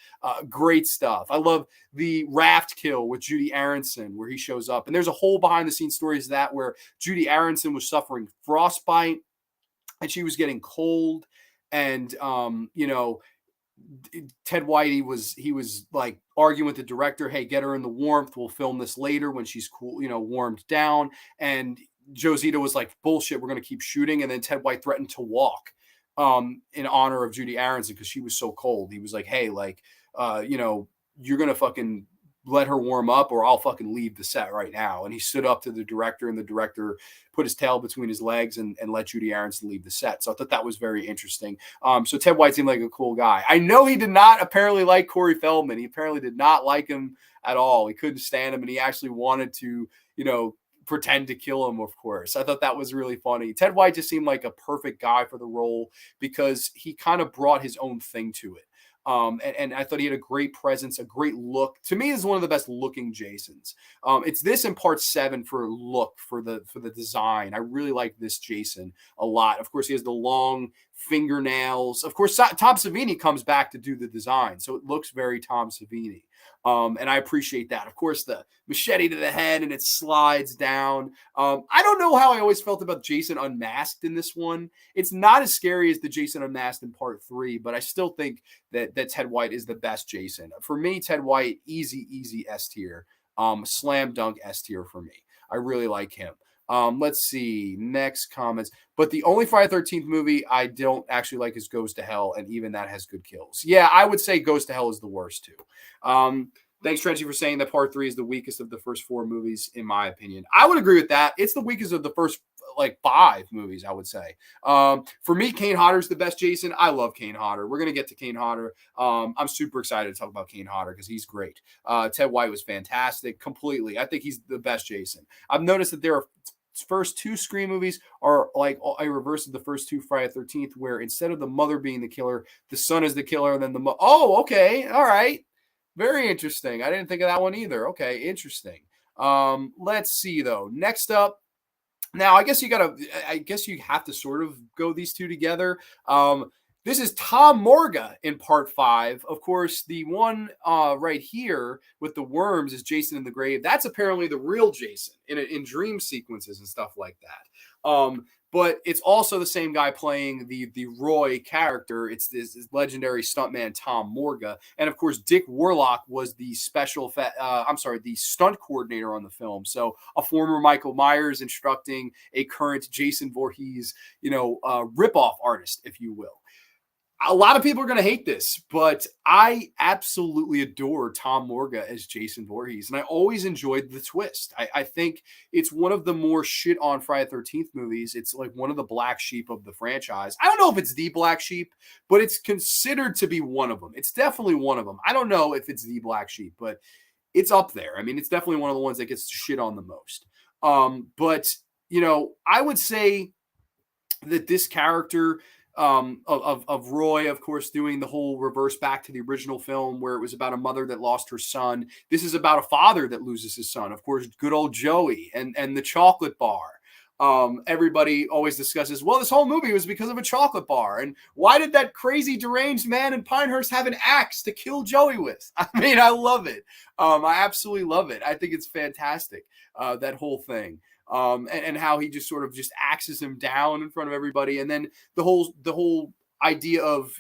great stuff. I love the raft kill with Judy Aronson where he shows up. And there's a whole behind the scenes stories of that where Judy Aronson was suffering frostbite and she was getting cold. And, Ted White, he was like arguing with the director, hey, get her in the warmth. We'll film this later when she's cool, warmed down. And Joe Zito was like, bullshit, we're going to keep shooting. And then Ted White threatened to walk in honor of Judy Aronson because she was so cold. He was like, hey, like, you're going to fucking let her warm up or I'll fucking leave the set right now. And he stood up to the director and the director put his tail between his legs and let Judy Aronson leave the set. So I thought that was very interesting. So Ted White seemed like a cool guy. I know he did not apparently like Corey Feldman. He apparently did not like him at all. He couldn't stand him and he actually wanted to, pretend to kill him, of course. I thought that was really funny. Ted White just seemed like a perfect guy for the role because he kind of brought his own thing to it. And I thought he had a great presence, a great look. To me, is one of the best looking Jasons. It's this in part 7 for look, for the design. I really like this Jason a lot. Of course, he has the long fingernails. Of course, Tom Savini comes back to do the design, so it looks very Tom Savini. And I appreciate that. Of course, the machete to the head and it slides down. I don't know how I always felt about Jason Unmasked in this one. It's not as scary as the Jason Unmasked in part 3, but I still think that Ted White is the best Jason. For me, Ted White, easy S tier. Slam dunk S tier for me. I really like him. Let's see. Next comments. But the only Friday 13th movie I don't actually like is Goes to Hell, and even that has good kills. Yeah, I would say Goes to Hell is the worst too. Thanks, Trenchy, for saying that part 3 is the weakest of the first 4 movies, in my opinion. I would agree with that. It's the weakest of the first like 5 movies, I would say. For me, Kane Hodder's the best Jason. I love Kane Hodder. We're gonna get to Kane Hodder. I'm super excited to talk about Kane Hodder because he's great. Ted White was fantastic, completely. I think he's the best Jason. I've noticed that there are first 2 Scream movies are like a reverse of the first 2 Friday the 13th, where instead of the mother being the killer, the son is the killer, and then oh, okay, all right. Very interesting. I didn't think of that one either. Okay, interesting. Let's see though. Next up, now I guess you have to sort of go these two together. This is Tom Morga in part 5. Of course, the one right here with the worms is Jason in the grave. That's apparently the real Jason in dream sequences and stuff like that. But it's also the same guy playing the Roy character. It's this legendary stuntman Tom Morga, and of course Dick Warlock was the the stunt coordinator on the film. So a former Michael Myers instructing a current Jason Voorhees, ripoff artist, if you will. A lot of people are going to hate this, but I absolutely adore Tom Morga as Jason Voorhees, and I always enjoyed the twist. I think it's one of the more shit on Friday the 13th movies. It's like one of the black sheep of the franchise. I don't know if it's the black sheep, but it's considered to be one of them. It's definitely one of them. I don't know if it's the black sheep, but it's up there. I mean, it's definitely one of the ones that gets shit on the most. But I would say that this character of Roy, of course, doing the whole reverse back to the original film where it was about a mother that lost her son. This is about a father that loses his son. Of course, good old Joey and the chocolate bar. Everybody always discusses, well, this whole movie was because of a chocolate bar. And why did that crazy deranged man in Pinehurst have an axe to kill Joey with? I mean, I love it. I absolutely love it. I think it's fantastic, that whole thing. And how he just sort of just axes him down in front of everybody. And then the whole idea of,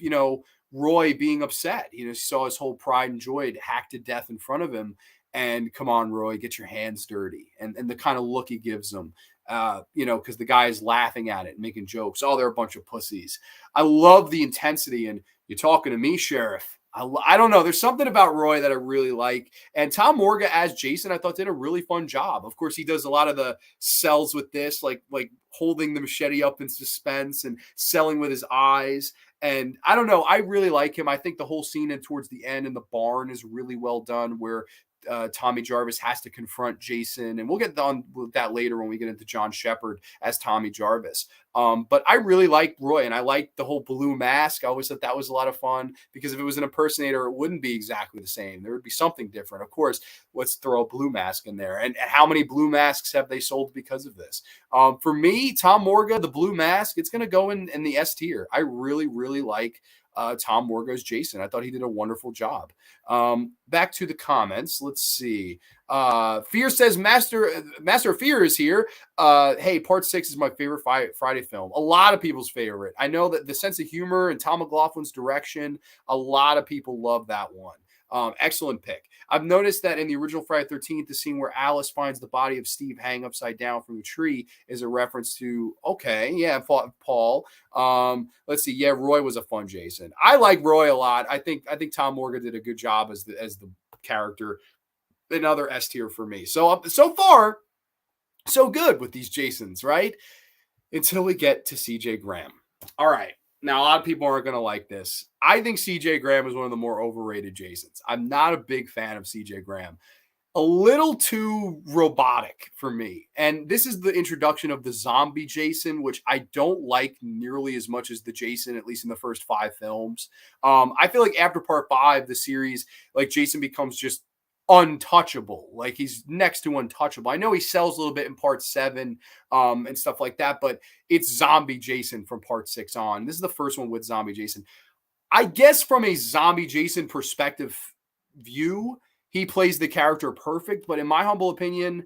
Roy being upset, he saw his whole pride and joy hacked to death in front of him. And come on, Roy, get your hands dirty. And the kind of look he gives him, because the guy is laughing at it, making jokes. Oh, they're a bunch of pussies. I love the intensity. And you're talking to me, Sheriff. I don't know. There's something about Roy that I really like. And Tom Morga as Jason, I thought did a really fun job. Of course, he does a lot of the sells with this, like holding the machete up in suspense and selling with his eyes. And I don't know. I really like him. I think the whole scene and towards the end in the barn is really well done, where Tommy Jarvis has to confront Jason, and we'll get on with that later when we get into John Shepard as Tommy Jarvis. But I really like Roy, and I like the whole blue mask. I always thought that was a lot of fun, because if it was an impersonator, it wouldn't be exactly the same. There would be something different. Of course, let's throw a blue mask in there. And how many blue masks have they sold because of this? For me, Tom Morga, the blue mask, it's going to go in the S tier. I really, really like Tom Morga's Jason. I thought he did a wonderful job. Back to the comments. Let's see. Fear says Master of Fear is here. Hey, part 6 is my favorite Friday film. A lot of people's favorite. I know that the sense of humor and Tom McLaughlin's direction, a lot of people love that one. Excellent pick. I've noticed that in the original Friday the 13th, the scene where Alice finds the body of Steve hang upside down from the tree is a reference to, Paul. Let's see. Yeah, Roy was a fun Jason. I like Roy a lot. I think Tom Morga did a good job as the character. Another S tier for me. So far, so good with these Jasons, right? Until we get to CJ Graham. All right. Now, a lot of people aren't going to like this. I think CJ Graham is one of the more overrated Jasons. I'm not a big fan of CJ Graham. A little too robotic for me. And this is the introduction of the zombie Jason, which I don't like nearly as much as the Jason, at least in the first 5 films. I feel like after part 5, the series, like Jason becomes just untouchable. Like he's next to untouchable. I know he sells a little bit in part 7 and stuff like that, but it's zombie Jason from part 6 on. This is the first one with zombie Jason. I guess from a zombie Jason perspective view, he plays the character perfect, but in my humble opinion,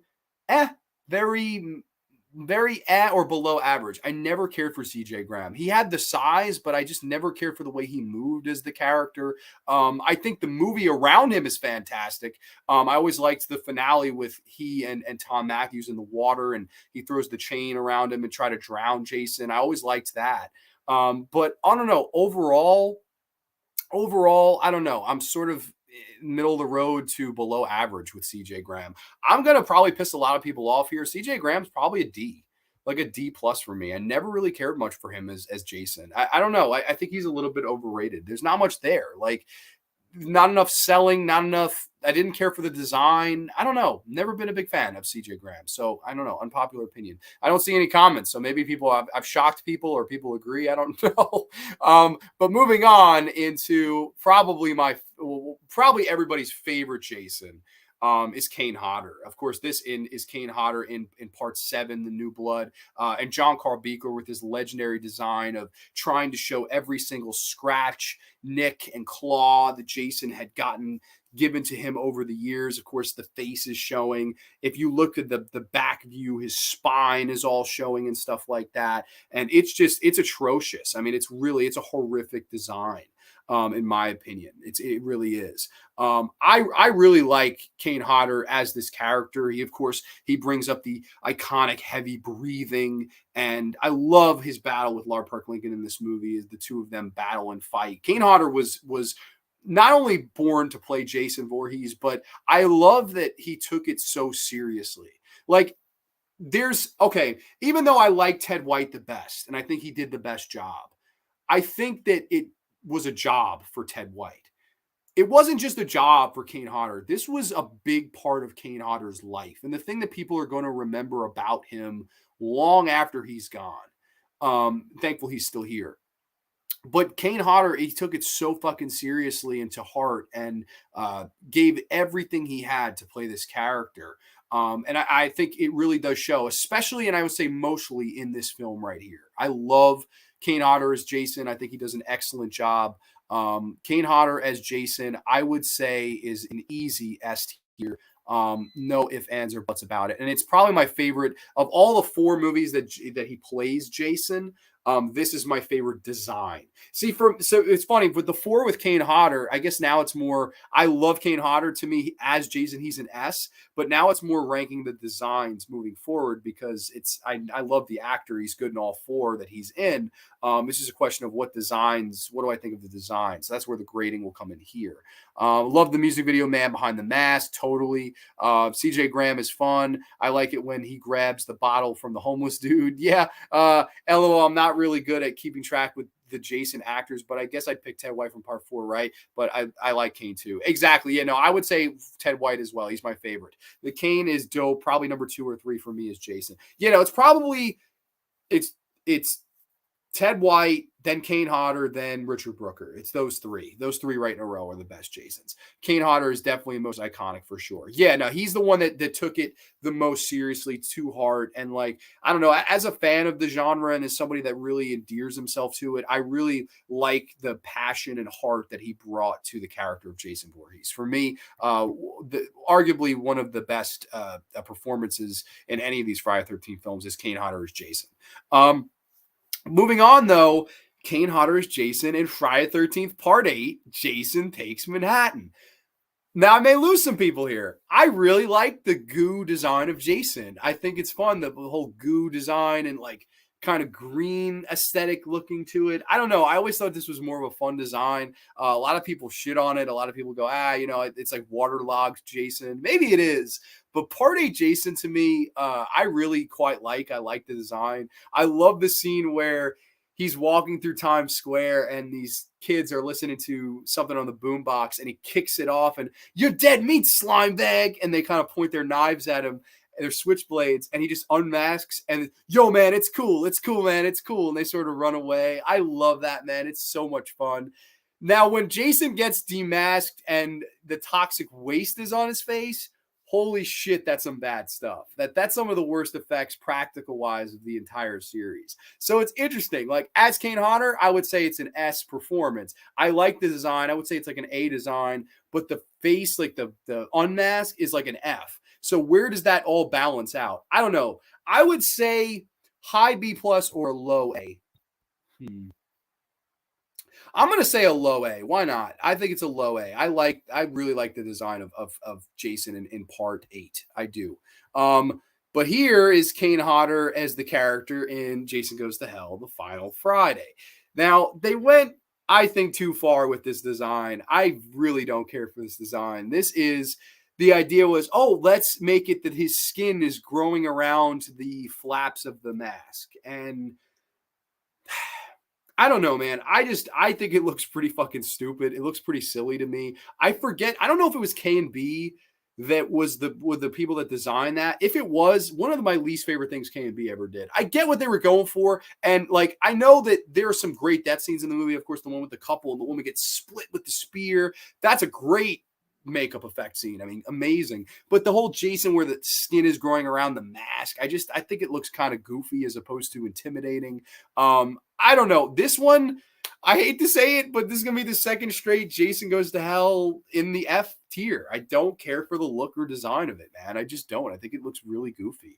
very very at or below average. I never cared for CJ Graham. He had the size, but I just never cared for the way he moved as the character. I think the movie around him is fantastic. I always liked the finale with he and Tom Matthews in the water, and he throws the chain around him and try to drown Jason. I always liked that. But I don't know. Overall, I don't know. I'm sort of middle of the road to below average with CJ Graham. I'm gonna probably piss a lot of people off here. CJ Graham's probably a D, like a D plus for me. I never really cared much for him as Jason. I don't know. I think he's a little bit overrated. There's not much there. Like not enough selling, not enough. I didn't care for the design. I don't know. Never been a big fan of CJ Graham. So I don't know. Unpopular opinion. I don't see any comments. So maybe I've shocked people or people agree. I don't know. But moving on into probably everybody's favorite Jason. Is Kane Hodder. Of course, is Kane Hodder in part 7, The New Blood, and John Carl Beaker with his legendary design of trying to show every single scratch, nick, and claw that Jason had gotten given to him over the years. Of course, the face is showing. If you look at the back view, his spine is all showing and stuff like that. And it's atrocious. I mean, it's a horrific design. In my opinion, it really is. I really like Kane Hodder as this character. He brings up the iconic heavy breathing, and I love his battle with Lar Park Lincoln in this movie. As the two of them battle and fight, Kane Hodder was not only born to play Jason Voorhees, but I love that he took it so seriously. Like even though I like Ted White the best, and I think he did the best job, I think that it was a job for Ted White. It wasn't just a job for Kane Hodder. This was a big part of Kane Hodder's life, and the thing that people are going to remember about him long after he's gone. Thankful he's still here. But Kane Hodder, he took it so fucking seriously and to heart, and gave everything he had to play this character. And I think it really does show, especially, and I would say mostly in this film right here. I love Kane Hodder as Jason. I think he does an excellent job. Kane Hodder as Jason, I would say, is an easy S tier. No ifs, ands, or buts about it. And it's probably my favorite of all the 4 movies that he plays Jason. This is my favorite design. So it's funny with the 4 with Kane Hodder. I guess now it's more. I love Kane Hodder. To me, as Jason, he's an S. But now it's more ranking the designs moving forward because I love the actor. He's good in all 4 that he's in. It's just a question of what designs. What do I think of the design? So that's where the grading will come in here. Love the music video Man Behind the Mask. Totally. CJ Graham is fun. I like it when he grabs the bottle from the homeless dude. Yeah. LOL. I'm not really good at keeping track with the Jason actors, but I guess I'd pick Ted White from part 4, right? But I like Kane too. Exactly. Yeah, no, I would say Ted White as well. He's my favorite. The Kane is dope. Probably number 2 or 3 for me is Jason. It's Ted White, then Kane Hodder, then Richard Brooker. It's those 3. Those 3 right in a row are the best Jasons. Kane Hodder is definitely the most iconic for sure. Yeah, no, he's the one that took it the most seriously, to heart. And I don't know, as a fan of the genre and as somebody that really endears himself to it, I really like the passion and heart that he brought to the character of Jason Voorhees. For me, arguably one of the best performances in any of these Friday the 13th films is Kane Hodder as Jason. Moving on, though, Kane Hodder is Jason in Friday the 13th, Part 8, Jason Takes Manhattan. Now, I may lose some people here. I really like the goo design of Jason. I think it's fun, the whole goo design and kind of green aesthetic looking to it. I don't know. I always thought this was more of a fun design. A lot of people shit on it. A lot of people go, it's like waterlogged Jason. Maybe it is. But Part 8 Jason, to me, I really quite like. I like the design. I love the scene where he's walking through Times Square and these kids are listening to something on the boombox and he kicks it off and, "You're dead meat, slime bag." And they kind of point their knives at him, their switchblades, and he just unmasks and, "Yo, man, it's cool. It's cool, man. It's cool." And they sort of run away. I love that, man. It's so much fun. Now, when Jason gets demasked and the toxic waste is on his face, holy shit, that's some bad stuff. That's some of the worst effects practical wise of the entire series. So it's interesting. As Kane Hodder, I would say it's an S performance. I like the design. I would say it's like an A design, but the face, the unmask is like an F. So where does that all balance out? I don't know. I would say high B plus or low A. I'm gonna say a low A. Why not? I think it's a low A. I really like the design of Jason in part 8. I do. But here is Kane Hodder as the character in Jason Goes to Hell, the final Friday. Now they went, I think, too far with this design. I really don't care for this design. This is the idea was, oh, let's make it that his skin is growing around the flaps of the mask. And I don't know, man. I think it looks pretty fucking stupid. It looks pretty silly to me. I forget. I don't know if it was K and B that was the people that designed that. If it was, one of my least favorite things K and B ever did. I get what they were going for, and like I know that there are some great death scenes in the movie. Of course, the one with the couple and the woman gets split with the spear. That's a great makeup effect scene. I mean, amazing. But the whole Jason where the skin is growing around the mask, I think it looks kind of goofy as opposed to intimidating. I don't know. This one, I hate to say it, but this is going to be the second straight Jason Goes to Hell in the F tier. I don't care for the look or design of it, man. I just don't. I think it looks really goofy.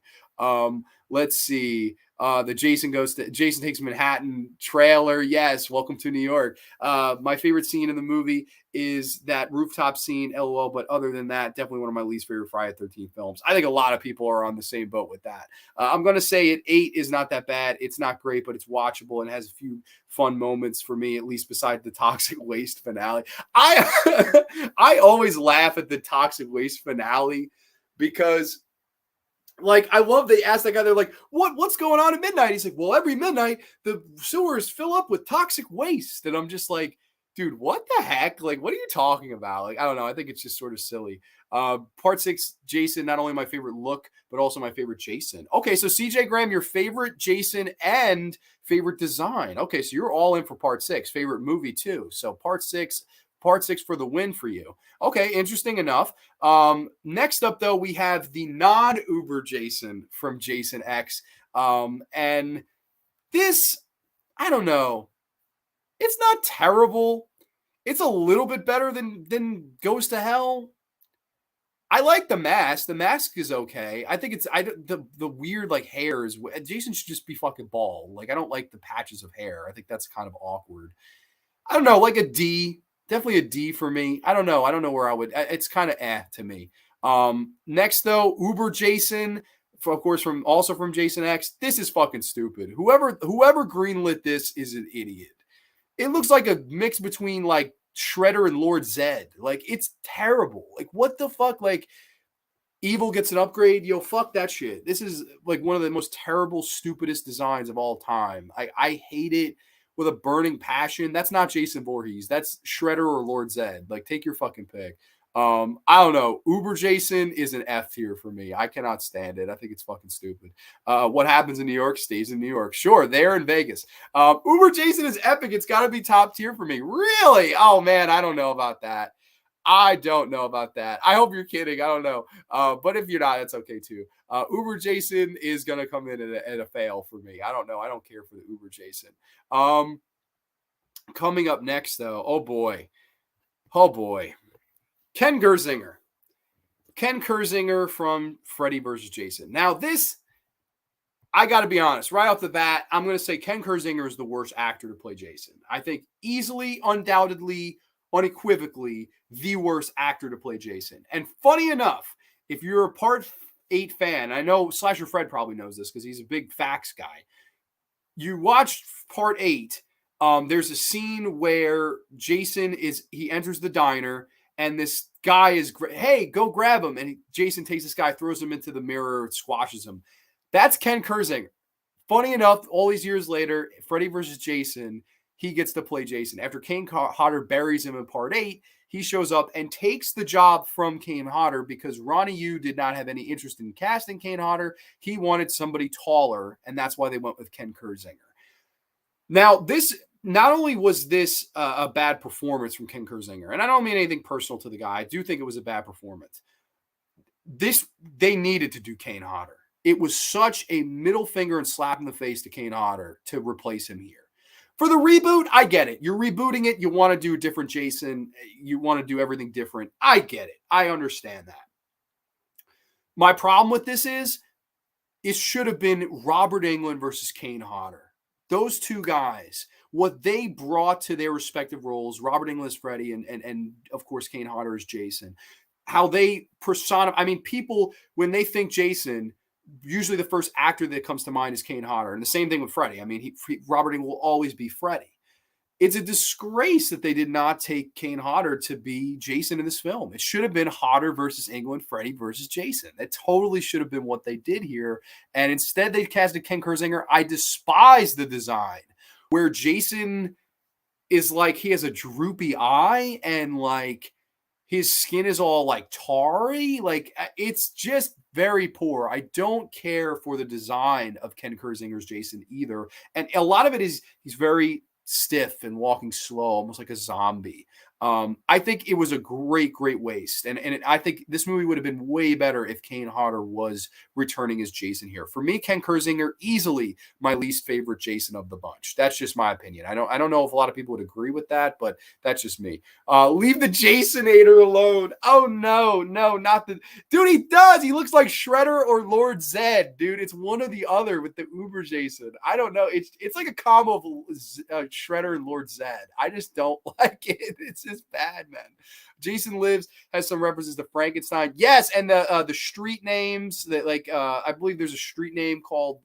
Let's see. The Jason Takes Manhattan trailer. Yes, welcome to New York. My favorite scene in the movie is that rooftop scene, LOL. But other than that, definitely one of my least favorite Friday the 13th films. I think a lot of people are on the same boat with that. I'm going to say it 8 is not that bad. It's not great, but it's watchable and has a few fun moments for me, at least besides the toxic waste finale. I always laugh at the toxic waste finale because like, I love they asked that guy, they're like, what's going on at midnight? He's like, well, every midnight the sewers fill up with toxic waste. And I'm just like, dude, what the heck? Like, what are you talking about? Like, I don't know. I think it's just sort of silly. Part 6, Jason, not only my favorite look, but also my favorite Jason. Okay, so CJ Graham, your favorite Jason and favorite design. Okay, so you're all in for part 6, favorite movie too. So part 6 for the win for you. Okay, interesting enough. Next up, though, we have the non-Uber Jason from Jason X. And this, I don't know. It's not terrible. It's a little bit better than Goes to Hell. I like the mask. The mask is okay. I think the weird like hair is. Jason should just be fucking bald. Like I don't like the patches of hair. I think that's kind of awkward. I don't know, like a D. Definitely a D for me. I don't know. I don't know where I would. It's kind of to me. Next though, Uber Jason, of course, from Jason X. This is fucking stupid. Whoever greenlit this is an idiot. It looks like a mix between like Shredder and Lord Zed. Like it's terrible. Like what the fuck? Like Evil gets an upgrade. Yo, fuck that shit. This is like one of the most terrible, stupidest designs of all time. I hate it with a burning passion. That's not Jason Voorhees. That's Shredder or Lord Zed. Like, take your fucking pick. I don't know. Uber Jason is an F tier for me. I cannot stand it. I think it's fucking stupid. What happens in New York stays in New York. Sure, they're in Vegas. Uber Jason is epic. It's got to be top tier for me. Really? Oh, man, I don't know about that. I don't know about that. I hope you're kidding. I don't know. But if you're not, it's okay too. Uber Jason is going to come in at a fail for me. I don't know. I don't care for the Uber Jason. Coming up next, though. Oh, boy. Ken Gerzinger. Ken Kersinger from Freddy vs. Jason. Now, this, I got to be honest. Right off the bat, I'm going to say Ken Kersinger is the worst actor to play Jason. I think easily, undoubtedly, unequivocally, the worst actor to play Jason. And funny enough, if you're a part 8 fan, I know Slasher Fred probably knows this because he's a big facts guy. You watched part 8. There's a scene where Jason he enters the diner and this guy is, hey, go grab him. And Jason takes this guy, throws him into the mirror, squashes him. That's Ken Kersinger. Funny enough, all these years later, Freddy vs. Jason, he gets to play Jason. After Kane Hodder buries him in part 8, he shows up and takes the job from Kane Hodder because Ronnie Yu did not have any interest in casting Kane Hodder. He wanted somebody taller, and that's why they went with Ken Kersinger. Now, this not only was this a bad performance from Ken Kersinger, and I don't mean anything personal to the guy. I do think it was a bad performance. They needed to do Kane Hodder. It was such a middle finger and slap in the face to Kane Hodder to replace him here. For the reboot, I get it. You're rebooting it. You want to do a different Jason. You want to do everything different. I get it. I understand that. My problem with this is it should have been Robert Englund versus Kane Hodder. Those two guys, what they brought to their respective roles, Robert Englund as Freddy and of course Kane Hodder as Jason, how they personify. I mean, people when they think Jason, usually the first actor that comes to mind is Kane Hodder, and the same thing with Freddy. I mean, Robert Englund will always be Freddy. It's a disgrace that they did not take Kane Hodder to be Jason in this film. It should have been Hodder versus England, Freddy versus Jason. That totally should have been what they did here. And instead, they casted Ken Kersinger. I despise the design where Jason is like he has a droopy eye and like his skin is all like tarry. Like it's just very poor. I don't care for the design of Ken Kersinger's Jason either. And a lot of it is he's very stiff and walking slow, almost like a zombie. I think it was a great waste. I think this movie would have been way better if Kane Hodder was returning as Jason here. For me, Ken Kersinger, easily my least favorite Jason of the bunch. That's just my opinion. I don't know if a lot of people would agree with that, but that's just me. Leave the Jasonator alone. Oh, no, not the... Dude, he does. He looks like Shredder or Lord Zed, dude. It's one or the other with the Uber Jason. I don't know. It's like a combo of Shredder and Lord Zed. I just don't like it. It's just bad, man. Jason Lives has some references to Frankenstein. Yes, and the street names that I believe there's a street name called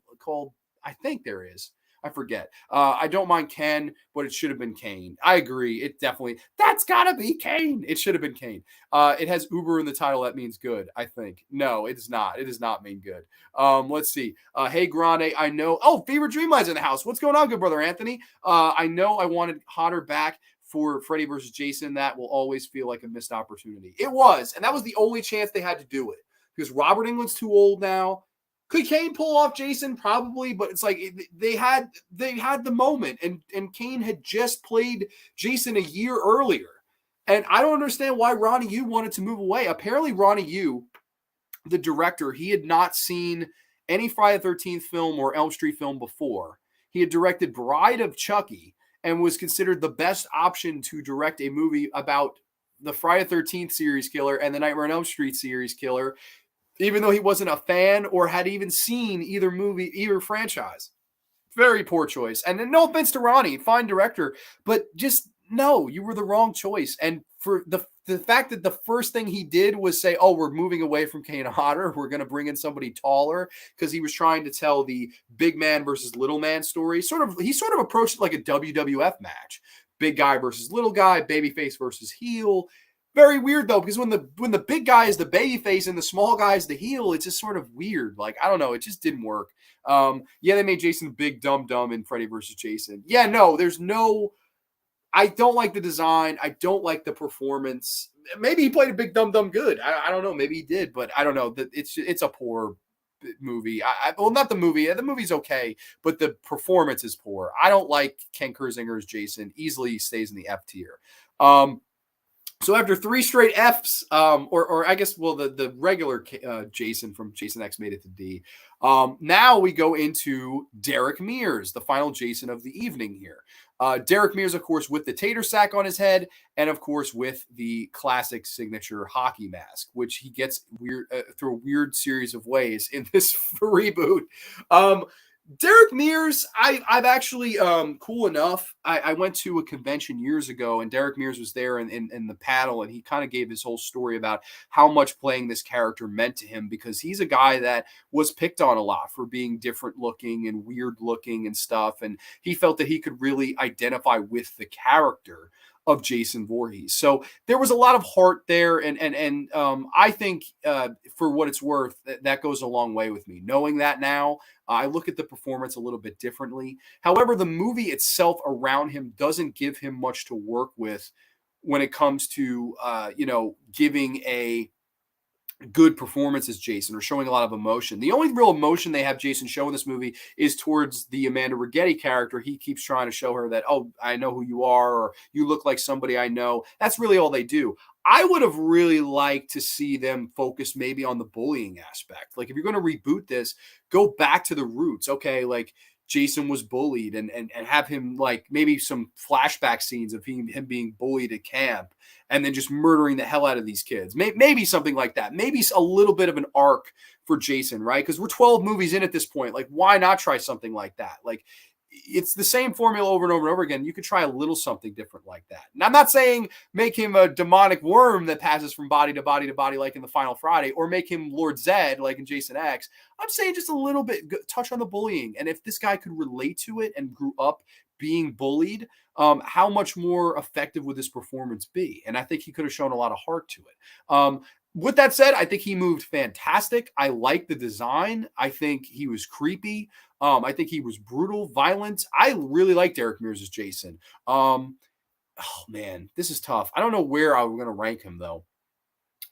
I think there is. I forget. I don't mind Ken, but it should have been Kane. I agree. It definitely, that's gotta be Kane. It should have been Kane. It has Uber in the title. That means good, I think. No, it does not. It does not mean good. Let's see. Hey, Grande, I know. Oh, Fever Dreamline's in the house. What's going on, good brother Anthony? I know I wanted Hodder back for Freddy versus Jason. That will always feel like a missed opportunity. It was, and that was the only chance they had to do it because Robert Englund's too old now. Could Kane pull off Jason? Probably, but it's like they had the moment, and Kane had just played Jason a year earlier, and I don't understand why Ronnie Yu wanted to move away. Apparently, Ronnie Yu, the director, he had not seen any Friday the 13th film or Elm Street film before. He had directed Bride of Chucky and was considered the best option to direct a movie about the Friday the 13th series killer and the Nightmare on Elm Street series killer, even though he wasn't a fan or had even seen either movie, either franchise. Very poor choice. And no offense to Ronnie, fine director, but just no, you were the wrong choice. And for the fact that the first thing he did was say, oh, we're moving away from Kane Hodder, we're going to bring in somebody taller, because he was trying to tell the big man versus little man story. He sort of approached it like a WWF match. Big guy versus little guy, babyface versus heel. Very weird though, because when the big guy is the baby face and the small guy is the heel, it's just sort of weird. Like, I don't know, it just didn't work. Yeah, they made Jason big dumb in Freddy versus Jason. Yeah, no, I don't like the design. I don't like the performance. Maybe he played a big dumb good. I don't know. Maybe he did, but I don't know. It's a poor movie. Well, not the movie. The movie's okay, but the performance is poor. I don't like Ken Kersinger's Jason. Easily stays in the F tier. So after 3 straight Fs, or I guess, well, the regular Jason from Jason X made it to D. Now we go into Derek Mears, the final Jason of the evening here. Derek Mears, of course, with the tater sack on his head, and of course with the classic signature hockey mask, which he gets weird through a weird series of ways in this reboot. Derek Mears, I've actually, cool enough. I went to a convention years ago, and Derek Mears was there in the panel, and he kind of gave his whole story about how much playing this character meant to him, because he's a guy that was picked on a lot for being different looking and weird looking and stuff, and he felt that he could really identify with the character of Jason Voorhees. So there was a lot of heart there, and I think for what it's worth, that goes a long way with me. Knowing that now, I look at the performance a little bit differently. However, the movie itself around him doesn't give him much to work with when it comes to giving a good performance as Jason or showing a lot of emotion. The only real emotion they have Jason show in this movie is towards the Amanda Rigetti character. He keeps trying to show her that, oh, I know who you are, or you look like somebody I know. That's really all they do. I would have really liked to see them focus maybe on the bullying aspect. Like, if you're going to reboot this, go back to the roots. Okay, like, Jason was bullied and have him like maybe some flashback scenes of him being bullied at camp and then just murdering the hell out of these kids. Maybe something like that. Maybe a little bit of an arc for Jason, right? Because we're 12 movies in at this point. Like, why not try something like that? Like, it's the same formula over and over and over again. You could try a little something different like that. And I'm not saying make him a demonic worm that passes from body to body to body like in the Final Friday, or make him Lord Zed like in Jason X. I'm saying just a little bit, touch on the bullying. And if this guy could relate to it and grew up being bullied, how much more effective would this performance be? And I think he could have shown a lot of heart to it. With that said, I think he moved fantastic. I like the design. I think he was creepy. I think he was brutal, violent. I really like Derek Mears as Jason. Oh man, this is tough. I don't know where I'm going to rank him though.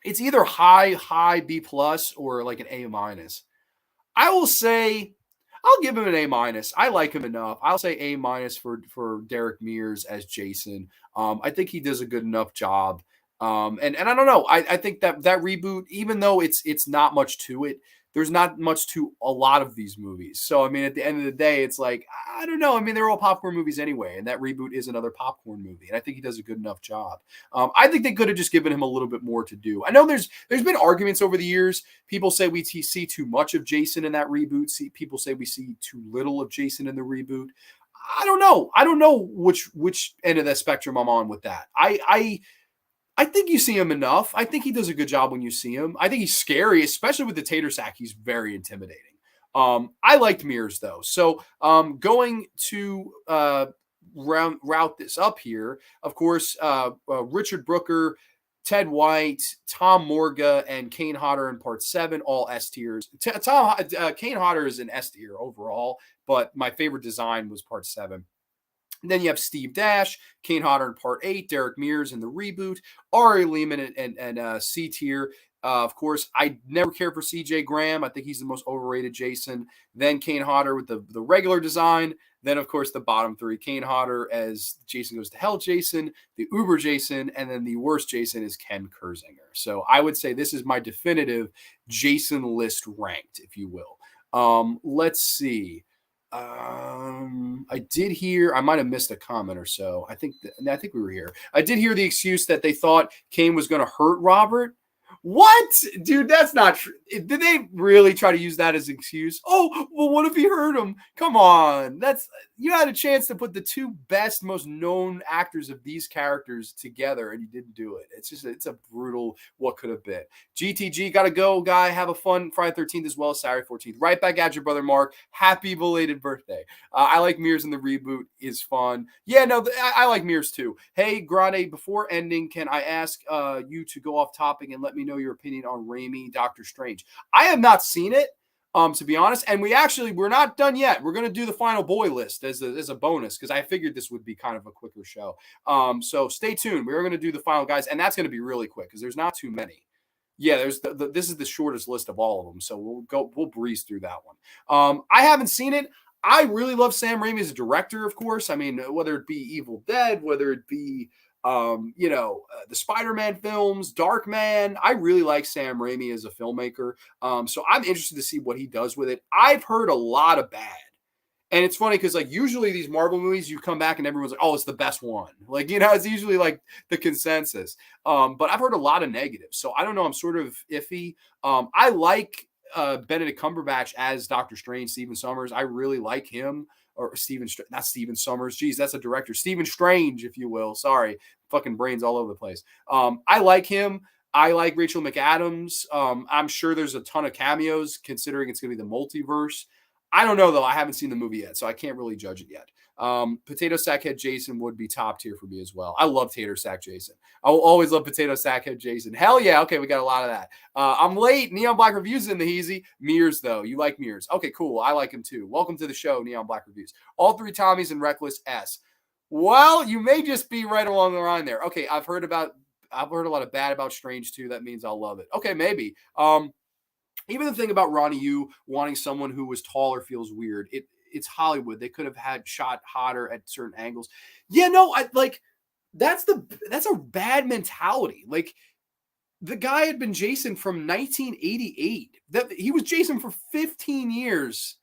It's either high B plus or like an A minus. I will say I'll give him an A minus. I like him enough. I'll say A minus for Derek Mears as Jason. I think he does a good enough job. And I don't know. I think that reboot, even though it's not much to it, there's not much to a lot of these movies. So, I mean, at the end of the day, it's like, I don't know. I mean, they're all popcorn movies anyway, and that reboot is another popcorn movie. And I think he does a good enough job. I think they could have just given him a little bit more to do. I know there's been arguments over the years. People say we see too much of Jason in that reboot. People say we see too little of Jason in the reboot. I don't know. I don't know which end of that spectrum I'm on with that. I think you see him enough. I think he does a good job when you see him. I think he's scary, especially with the tater sack. He's very intimidating. I liked Mears though. So going to route this up here, of course, Richard Brooker, Ted White, Tom Morga, and Kane Hodder in Part 7, all S tiers. Kane Hodder is an S tier overall, but my favorite design was Part 7. And then you have Steve Dash, Kane Hodder in Part 8, Derek Mears in the reboot, Ari Lehman and C tier. Of course, I never cared for CJ Graham. I think he's the most overrated Jason. Then Kane Hodder with the regular design. Then, of course, the bottom three. Kane Hodder as Jason Goes to Hell Jason, the Uber Jason, and then the worst Jason is Ken Kersinger. So I would say this is my definitive Jason list ranked, if you will. Let's see. I did hear, I might have missed a comment or so. I think we were here. I did hear the excuse that they thought Kane was going to hurt Robert. What? Dude, that's not true. Did they really try to use that as an excuse? Oh, well, what if he hurt him? Come on. You had a chance to put the two best, most known actors of these characters together, and you didn't do it. It's a brutal what could have been. GTG, gotta go, guy. Have a fun Friday 13th as well as Saturday 14th. Right back at your brother, Mark. Happy belated birthday. I like Mears in the reboot. Is fun. Yeah, no, I like Mears too. Hey, Grande, before ending, can I ask you to go off topic and let me know your opinion on Raimi Doctor Strange? I have not seen it, to be honest, and we're not done yet. We're going to do the final boy list as a bonus because I figured this would be kind of a quicker show. So stay tuned. We're going to do the final guys, and that's going to be really quick because there's not too many. Yeah, there's this is the shortest list of all of them, so we'll breeze through that one. I haven't seen it. I really love Sam Raimi as a director, of course. I mean, whether it be Evil Dead, whether it be the Spider-Man films, Darkman. I really like Sam Raimi as a filmmaker. So I'm interested to see what he does with it. I've heard a lot of bad. And it's funny because like usually these Marvel movies, you come back and everyone's like, oh, it's the best one. Like, it's usually like the consensus. But I've heard a lot of negatives. So I don't know. I'm sort of iffy. I like Benedict Cumberbatch as Doctor Strange, Stephen Summers. I really like him. Or not Stephen Summers. Geez, that's a director. Stephen Strange, if you will. Sorry. Fucking brains all over the place. I like him. I like Rachel McAdams. I'm sure there's a ton of cameos considering it's going to be the multiverse. I don't know, though. I haven't seen the movie yet, so I can't really judge it yet. Potato Sackhead Jason would be top tier for me as well. I love Tater Sack Jason. I will always love Potato Sackhead Jason. Hell yeah. Okay, we got a lot of that. I'm late. Neon Black Reviews in the Heezy. Mears, though. You like Mears. Okay, cool. I like him, too. Welcome to the show, Neon Black Reviews. All three Tommies and Reckless S. Well, you may just be right along the line there. Okay, I've heard a lot of bad about Strange, too. That means I'll love it. Okay, maybe. Even the thing about Ronnie Yu wanting someone who was taller feels weird. It's Hollywood. They could have had shot hotter at certain angles. Yeah, no, that's a bad mentality. Like the guy had been Jason from 1988. He was Jason for 15 years.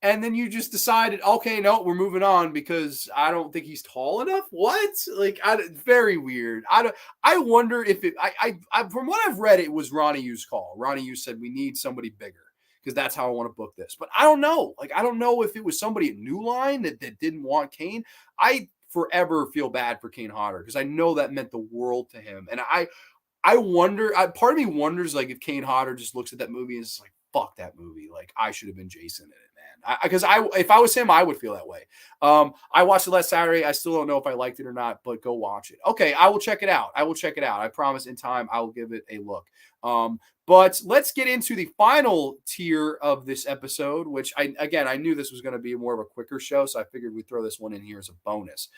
and then you just decided, okay, no, we're moving on because I don't think he's tall enough. What? Like, very weird. I don't. I wonder if it. From what I've read, it was Ronnie Yu's call. Ronnie Yu said we need somebody bigger because that's how I want to book this. But I don't know. Like, I don't know if it was somebody at New Line that didn't want Kane. I forever feel bad for Kane Hodder because I know that meant the world to him, and I wonder. Part of me wonders like if Kane Hodder just looks at that movie and is like, "Fuck that movie! Like I should have been Jason in it." Because if I was him, I would feel that way. I watched it last Saturday. I still don't know if I liked it or not, but go watch it. Okay, I will check it out. I will check it out. I promise in time I will give it a look. But let's get into the final tier of this episode, which I knew this was going to be more of a quicker show, so I figured we'd throw this one in here as a bonus.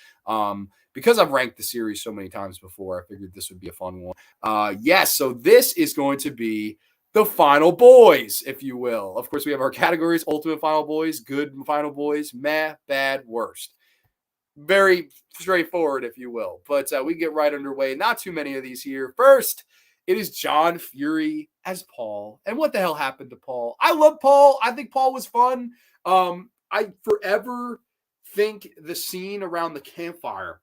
Because I've ranked the series so many times before, I figured this would be a fun one. Yes, so this is going to be the final boys, if you will. Of course, we have our categories: ultimate final boys, good final boys, meh, bad, worst. Very straightforward, if you will. But we get right underway. Not too many of these here. First, it is John Fury as Paul. And what the hell happened to Paul? I love Paul. I think Paul was fun. I forever think the scene around the campfire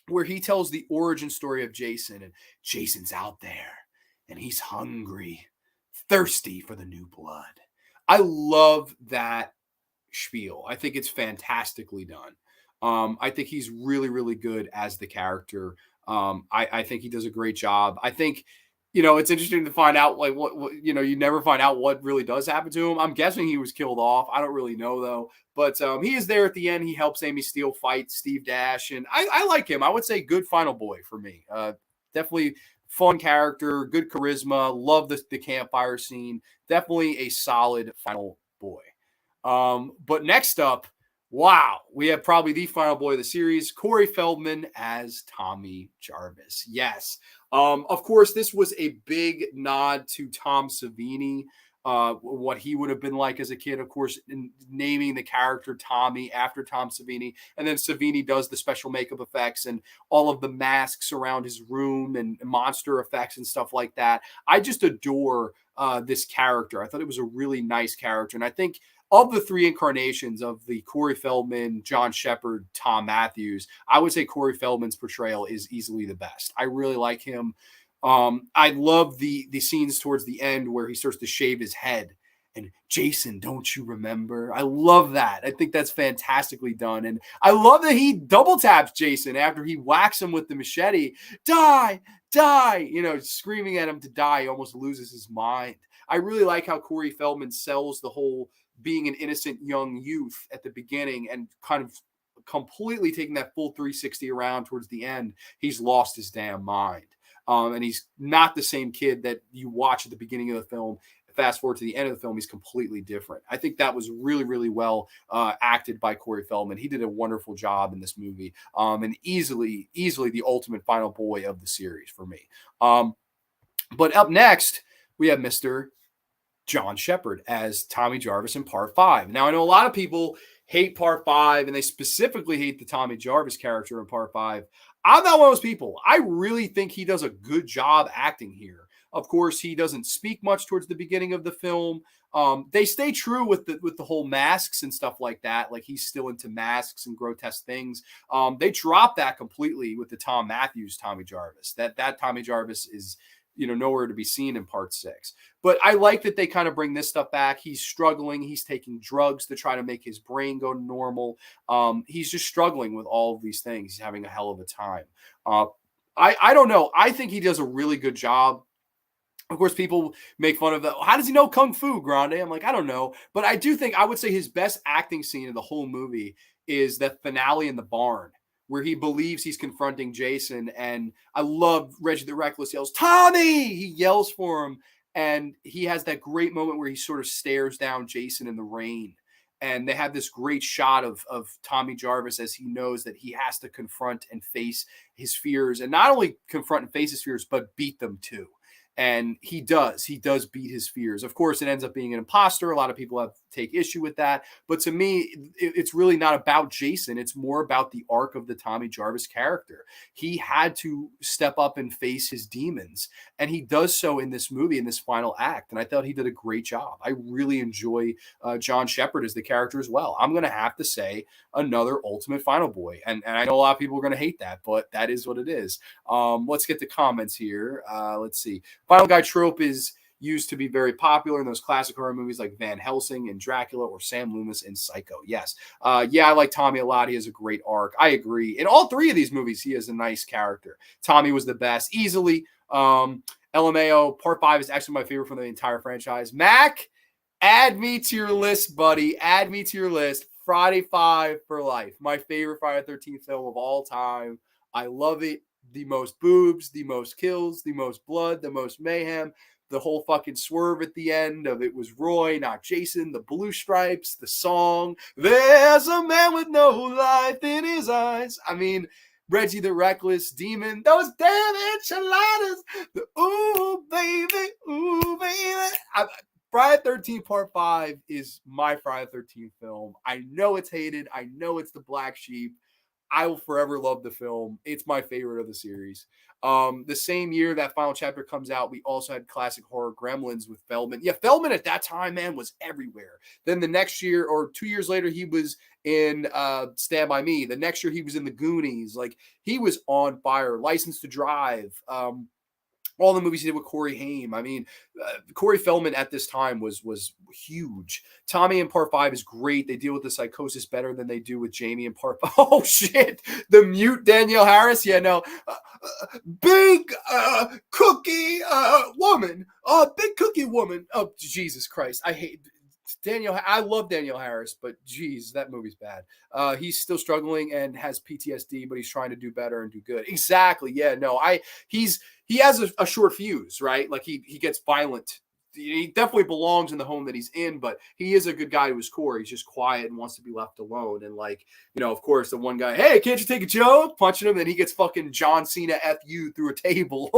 where he tells the origin story of Jason, and Jason's out there and he's hungry, thirsty for the new blood. I love that spiel. I think it's fantastically done. I think he's really, really good as the character. I think he does a great job. I think, it's interesting to find out like what you never find out what really does happen to him. I'm guessing he was killed off. I don't really know though, but he is there at the end. He helps Amy Steele fight Steve Dash, and I like him. I would say good final boy for me. Definitely fun character, good charisma. Love the campfire scene. Definitely a solid final boy. But next up, wow, we have probably the final boy of the series, Corey Feldman as Tommy Jarvis. Yes. Of course, this was a big nod to Tom Savini, what he would have been like as a kid, of course, in naming the character Tommy after Tom Savini. And then Savini does the special makeup effects and all of the masks around his room and monster effects and stuff like that. I just adore this character. I thought it was a really nice character. And I think of the three incarnations of the Corey Feldman, John Shepard, Tom Matthews, I would say Corey Feldman's portrayal is easily the best. I really like him. I love the scenes towards the end where he starts to shave his head and Jason, don't you remember? I love that. I think that's fantastically done. And I love that he double taps Jason after he whacks him with the machete. Die, die, screaming at him to die. He almost loses his mind. I really like how Corey Feldman sells the whole being an innocent young youth at the beginning and kind of completely taking that full 360 around towards the end. He's lost his damn mind. And he's not the same kid that you watch at the beginning of the film. Fast forward to the end of the film, he's completely different. I think that was really, really well acted by Corey Feldman. He did a wonderful job in this movie, and easily the ultimate final boy of the series for me. But up next, we have Mr. John Shepard as Tommy Jarvis in Part 5. Now, I know a lot of people hate Part 5, and they specifically hate the Tommy Jarvis character in Part 5. I'm not one of those people. I really think he does a good job acting here. Of course, he doesn't speak much towards the beginning of the film. They stay true with the whole masks and stuff like that. Like he's still into masks and grotesque things. They drop that completely with the Tom Matthews Tommy Jarvis. That Tommy Jarvis is nowhere to be seen in Part 6. But I like that they kind of bring this stuff back. He's struggling. He's taking drugs to try to make his brain go normal. He's just struggling with all of these things. He's having a hell of a time. I don't know. I think he does a really good job. Of course, people make fun of that. How does he know Kung Fu, Grande? I'm like, I don't know. But I do think I would say his best acting scene in the whole movie is that finale in the barn where he believes he's confronting Jason. And I love Reggie the Reckless yells, Tommy! He yells for him. And he has that great moment where he sort of stares down Jason in the rain. And they have this great shot of Tommy Jarvis as he knows that he has to confront and face his fears. And not only confront and face his fears, but beat them too. And he does beat his fears. Of course, it ends up being an imposter. A lot of people have take issue with that. But to me, it's really not about Jason. It's more about the arc of the Tommy Jarvis character. He had to step up and face his demons, and he does so in this movie, in this final act. And I thought he did a great job. I really enjoy John Shepherd as the character as well. I'm going to have to say another Ultimate Final Boy. And I know a lot of people are going to hate that, but that is what it is. Let's get the comments here. Let's see. Final Guy trope is used to be very popular in those classic horror movies like Van Helsing and Dracula or Sam Loomis in Psycho. Yes. Yeah, I like Tommy a lot. He has a great arc. I agree. In all three of these movies, he has a nice character. Tommy was the best, easily. LMAO Part 5 is actually my favorite from the entire franchise. Mac, add me to your list, buddy. Add me to your list. Friday 5 for life. My favorite Friday the 13th film of all time. I love it. The most boobs, the most kills, the most blood, the most mayhem. The whole fucking swerve at the end of it was Roy, not Jason. The blue stripes, the song. There's a man with no life in his eyes. I mean, Reggie the Reckless, Demon, those damn enchiladas. Ooh, baby, ooh, baby. Friday 13th Part 5 is my Friday 13th film. I know it's hated. I know it's the black sheep. I will forever love the film. It's my favorite of the series. The same year that final chapter comes out, we also had classic horror Gremlins with Feldman. Yeah, Feldman at that time, man, was everywhere. Then the next year or 2 years later, he was in Stand By Me. The next year, he was in The Goonies. Like, he was on fire. License to Drive. All the movies he did with Corey Haim. I mean, Corey Feldman at this time was huge. Tommy in Part 5 is great. They deal with the psychosis better than they do with Jamie in Part 5. Oh, shit. The mute Danielle Harris. Yeah, no. Big cookie woman. Big cookie woman. Oh, Jesus Christ. I hate Danielle. I love Danielle Harris, but geez, that movie's bad. He's still struggling and has PTSD, but he's trying to do better and do good. Exactly. Yeah, no, he has a short fuse, right? Like he gets violent. He definitely belongs in the home that he's in, but he is a good guy to his core. He's just quiet and wants to be left alone. And like, of course, the one guy, hey, can't you take a joke? Punching him, and he gets fucking John Cena FU through a table,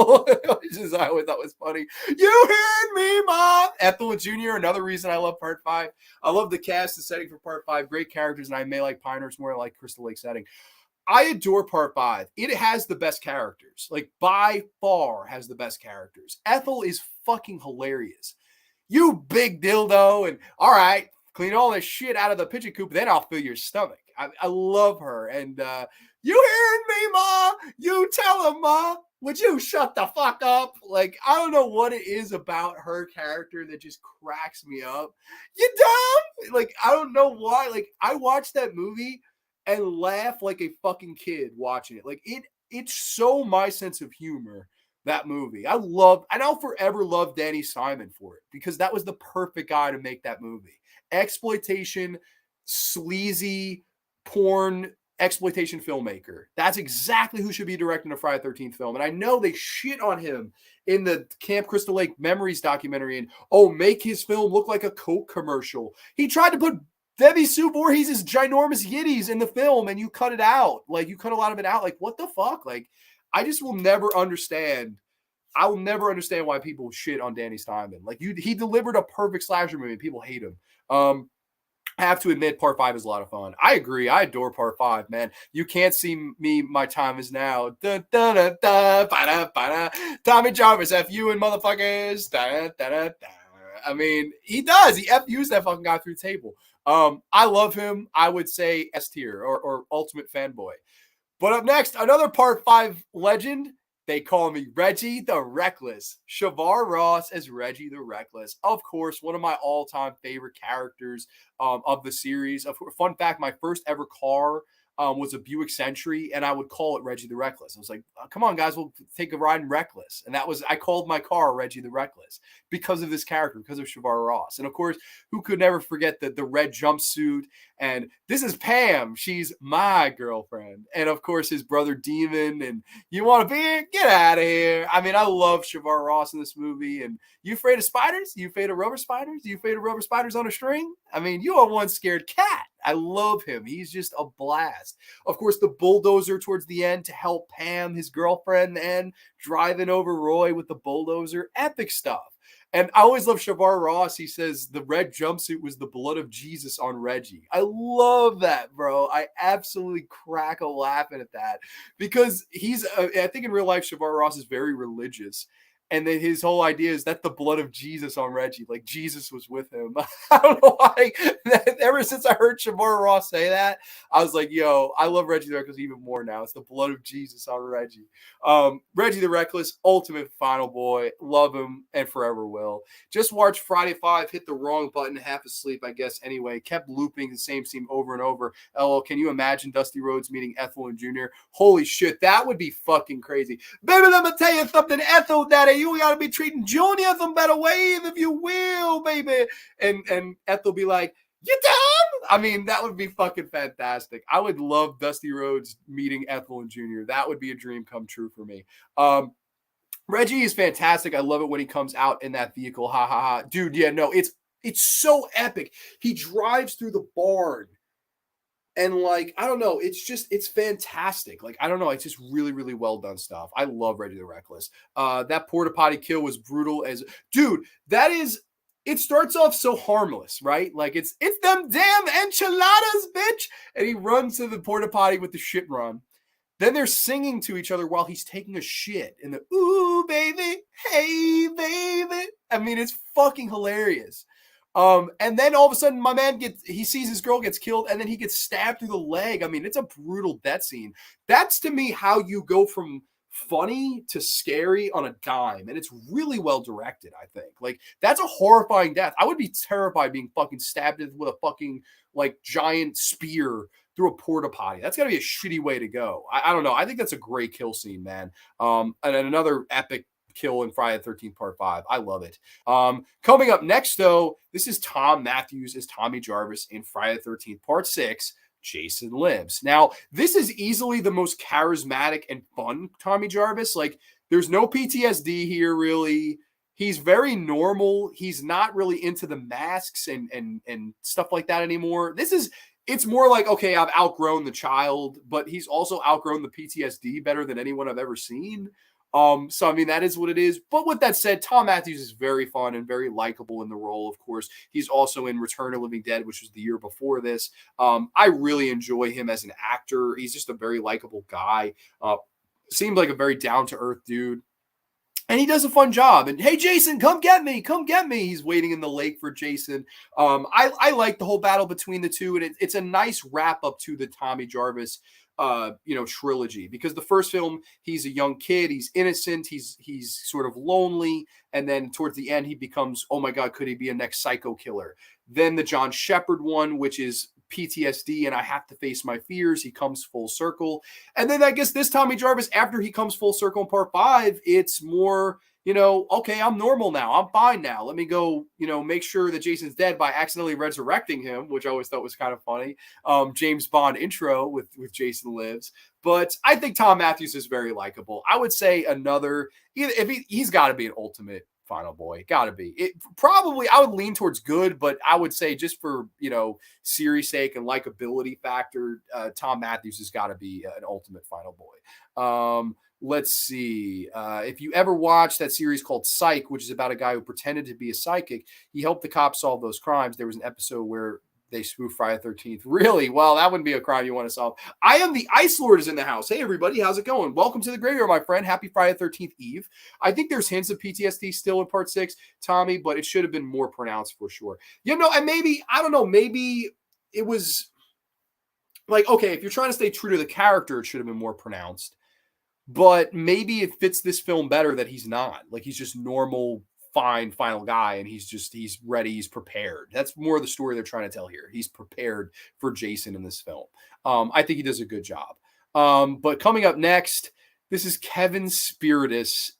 which is I always thought was funny. You heard me, Mom. Ethel Jr., another reason I love Part 5. I love the cast and setting for Part 5. Great characters, and I may like Pinehurst more like Crystal Lake setting. I adore Part 5. It has the best characters. Like, by far has the best characters. Ethel is fucking hilarious. You big dildo, and all right, clean all this shit out of the pigeon coop, then I'll fill your stomach. I love her. And you hearing me, Ma? You tell him, Ma. Would you shut the fuck up? Like, I don't know what it is about her character that just cracks me up. You dumb? Like, I don't know why. Like, I watched that movie and laugh like a fucking kid watching it. Like it's so my sense of humor, that movie. I'll forever love Danny Simon for it because that was the perfect guy to make that movie. Exploitation, sleazy porn exploitation filmmaker. That's exactly who should be directing a Friday the 13th film. And I know they shit on him in the Camp Crystal Lake Memories documentary and make his film look like a Coke commercial. He tried to put Debbie Sue Voorhees' ginormous yitties in the film, and you cut it out. Like, you cut a lot of it out. Like, what the fuck? Like, I just will never understand. I will never understand why people shit on Danny Steinman. Like, he delivered a perfect slasher movie. People hate him. I have to admit, Part 5 is a lot of fun. I agree. I adore Part 5, man. You can't see me. My time is now. Dun, dun, dun, dun, ba-da, ba-da. Tommy Jarvis, F you and motherfuckers. Da, da, da, da. I mean, he does. He F-used that fucking guy through the table. I love him. I would say S tier or ultimate fanboy. But up next, another Part 5 legend. They call me Reggie the Reckless. Shavar Ross as Reggie the Reckless. Of course, one of my all-time favorite characters of the series. Fun fact, my first ever car was a Buick Century, and I would call it Reggie the Reckless. I was like, come on, guys, we'll take a ride in Reckless. And I called my car Reggie the Reckless because of this character, because of Shavar Ross. And of course, who could never forget the red jumpsuit? And this is Pam. She's my girlfriend. And of course, his brother Demon. And you want to be here? Get out of here. I mean, I love Shavar Ross in this movie. And you afraid of spiders? You afraid of rubber spiders? You afraid of rubber spiders on a string? I mean, you are one scared cat. I love him. He's just a blast. Of course, the bulldozer towards the end to help Pam, his girlfriend, and driving over Roy with the bulldozer. Epic stuff. And I always love Shavar Ross. He says the red jumpsuit was the blood of Jesus on Reggie. I love that, bro. I absolutely crack a laughing at that because I think in real life, Shavar Ross is very religious. And then his whole idea is that the blood of Jesus on Reggie, like Jesus was with him. I don't know why. Ever since I heard Shavar Ross say that, I was like, yo, I love Reggie the Reckless even more now. It's the blood of Jesus on Reggie. Reggie the Reckless, ultimate final boy. Love him and forever will. Just watched Friday 5, hit the wrong button, half asleep, I guess, anyway. Kept looping the same scene over and over. LOL, can you imagine Dusty Rhodes meeting Ethel and Junior? Holy shit, that would be fucking crazy. Baby, let me tell you something, Ethel, daddy, you gotta be treating Junior some better ways if you will, baby. And Ethel be like, you dumb? I mean, that would be fucking fantastic. I would love Dusty Rhodes meeting Ethel and Junior. That would be a dream come true for me. Reggie is fantastic. I love it when he comes out in that vehicle. Ha ha ha. Dude, yeah, no, it's so epic. He drives through the barn. And like, I don't know, it's fantastic. Like, I don't know, it's just really, really well done stuff. I love Reggie the Reckless. That porta potty kill was brutal as dude, it starts off so harmless, right? Like it's them damn enchiladas, bitch. And he runs to the porta potty with the shit run. Then they're singing to each other while he's taking a shit in the ooh baby, hey baby. I mean, it's fucking hilarious. And then all of a sudden, my man he sees his girl gets killed, and then he gets stabbed through the leg. I mean, it's a brutal death scene. That's to me how you go from funny to scary on a dime, and it's really well directed. I think like that's a horrifying death. I would be terrified being fucking stabbed with a fucking like giant spear through a porta potty. That's gotta be a shitty way to go. I don't know. I think that's a great kill scene, man. And another epic kill in Friday the 13th Part 5. I love it. Coming up next, though, this is Tom Matthews as Tommy Jarvis in Friday the 13th Part 6. Jason Lives. Now, this is easily the most charismatic and fun Tommy Jarvis. Like, there's no PTSD here, really. He's very normal. He's not really into the masks and stuff like that anymore. It's more like, okay, I've outgrown the child, but he's also outgrown the PTSD better than anyone I've ever seen. So I mean, that is what it is. But with that said, Tom Matthews is very fun and very likable in the role. Of course, he's also in Return of the Living Dead, which was the year before this. I really enjoy him as an actor. He's just a very likable guy. Seems like a very down to earth dude. And he does a fun job. And hey, Jason, come get me. Come get me. He's waiting in the lake for Jason. I like the whole battle between the two. And it's a nice wrap up to the Tommy Jarvis trilogy, because the first film, he's a young kid, he's innocent, he's sort of lonely, and then towards the end he becomes, oh my god, could he be a next psycho killer? Then the John Shepherd one, which is PTSD and I have to face my fears, he comes full circle. And then I guess this Tommy Jarvis, after he comes full circle in Part 5, it's more, okay, I'm normal now. I'm fine now. Let me go, make sure that Jason's dead by accidentally resurrecting him, which I always thought was kind of funny. James Bond intro with Jason Lives. But I think Tom Matthews is very likable. I would say he's got to be an ultimate final boy. Got to be. Probably, I would lean towards good, but I would say just for, series sake and likability factor, Tom Matthews has got to be an ultimate final boy. Let's see. If you ever watched that series called Psych, which is about a guy who pretended to be a psychic, he helped the cops solve those crimes. There was an episode where they spoofed Friday the 13th. Really? Well, that wouldn't be a crime you want to solve. I am the Ice Lord is in the house. Hey, everybody. How's it going? Welcome to the graveyard, my friend. Happy Friday the 13th Eve. I think there's hints of PTSD still in Part 6, Tommy, but it should have been more pronounced for sure. And maybe, I don't know, maybe it was like, okay, if you're trying to stay true to the character, it should have been more pronounced. But maybe it fits this film better that he's not. Like, he's just normal, fine, final guy, and he's ready, he's prepared. That's more the story they're trying to tell here. He's prepared for Jason in this film. I think he does a good job. But coming up next, this is Kevin Spiritus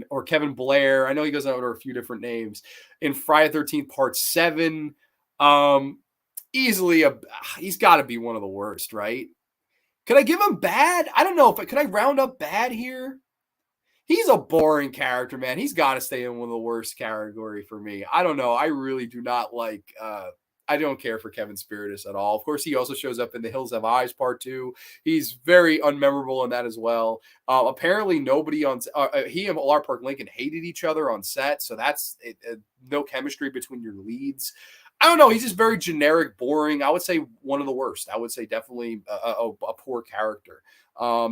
or Kevin Blair. I know he goes under a few different names in Friday the 13th Part 7. Easily, he's got to be one of the worst, right? Could I give him bad? I don't know. Could I round up bad here? He's a boring character, man. He's got to stay in one of the worst category for me. I don't know. I really do not like I don't care for Kevin Spiritus at all. Of course, he also shows up in The Hills Have Eyes Part 2. He's very unmemorable in that as well. Apparently, nobody on he and Lar Park Lincoln hated each other on set, so that's no chemistry between your leads. I don't know. He's just very generic, boring. I would say one of the worst. I would say definitely a poor character.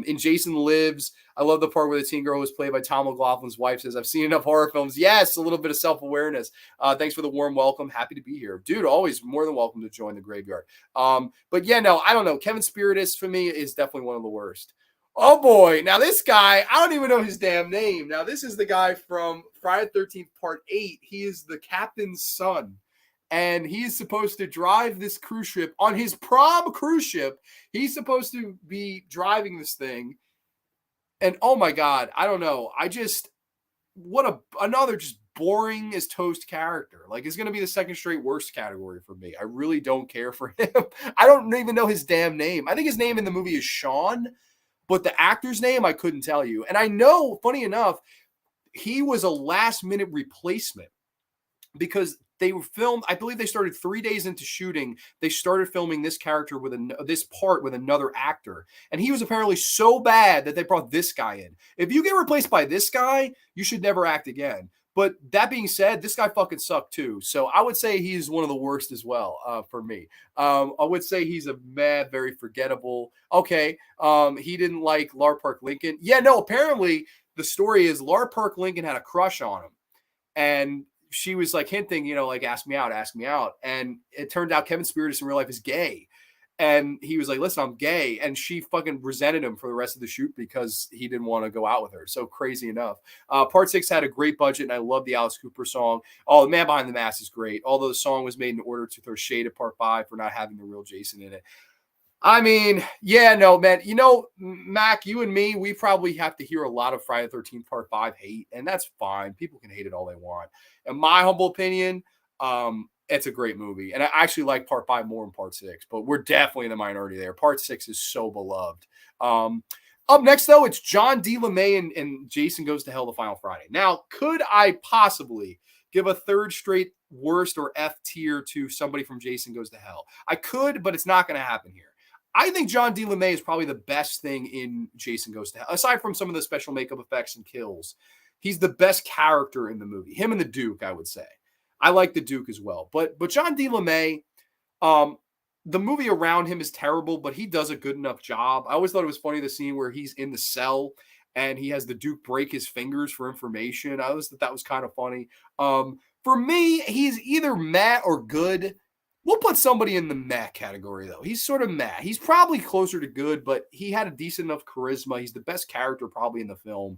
In Jason Lives, I love the part where the teen girl was played by Tom McLaughlin's wife says, I've seen enough horror films. Yes, a little bit of self-awareness. Thanks for the warm welcome. Happy to be here. Dude, always more than welcome to join the graveyard. But yeah, no, I don't know. Kevin Spiritus for me is definitely one of the worst. Oh boy. Now this guy, I don't even know his damn name. Now this is the guy from Friday the 13th Part 8. He is the captain's son. And he's supposed to drive this cruise ship on his prom cruise ship. He's supposed to be driving this thing. And oh my God, I don't know. Another just boring as toast character. Like, it's going to be the second straight worst category for me. I really don't care for him. I don't even know his damn name. I think his name in the movie is Sean, but the actor's name I couldn't tell you. And I know, funny enough, he was a last minute replacement because they were filmed. I believe they started 3 days into shooting. They started filming this character with this part with another actor, and he was apparently so bad that they brought this guy in. If you get replaced by this guy, you should never act again. But that being said, this guy fucking sucked too. So I would say he's one of the worst as well for me. I would say he's very forgettable. Okay, he didn't like Lar Park Lincoln. Yeah, no. Apparently, the story is Lar Park Lincoln had a crush on him, and she was like hinting, like, ask me out. And it turned out Kevin Spiritus in real life is gay. And he was like, listen, I'm gay. And she fucking resented him for the rest of the shoot because he didn't want to go out with her. So crazy enough. Part 6 had a great budget, and I love the Alice Cooper song. Oh, The Man Behind the Mask is great. Although the song was made in order to throw shade at Part 5 for not having the real Jason in it. I mean, yeah, no, man. Mac, you and me, we probably have to hear a lot of Friday the 13th Part 5 hate, and that's fine. People can hate it all they want. In my humble opinion, it's a great movie. And I actually like Part 5 more than Part 6, but we're definitely in the minority there. Part 6 is so beloved. Up next, though, it's John D. LeMay and Jason Goes to Hell the Final Friday. Now, could I possibly give a third straight worst or F tier to somebody from Jason Goes to Hell? I could, but it's not going to happen here. I think John D. LeMay is probably the best thing in Jason Goes to Hell. Aside from some of the special makeup effects and kills, he's the best character in the movie. Him and the Duke, I would say. I like the Duke as well. But John D. LeMay, the movie around him is terrible, but he does a good enough job. I always thought it was funny, the scene where he's in the cell and he has the Duke break his fingers for information. I always thought that was kind of funny. For me, he's either meh or good. We'll put somebody in the meh category, though. He's sort of meh. He's probably closer to good, but he had a decent enough charisma. He's the best character probably in the film.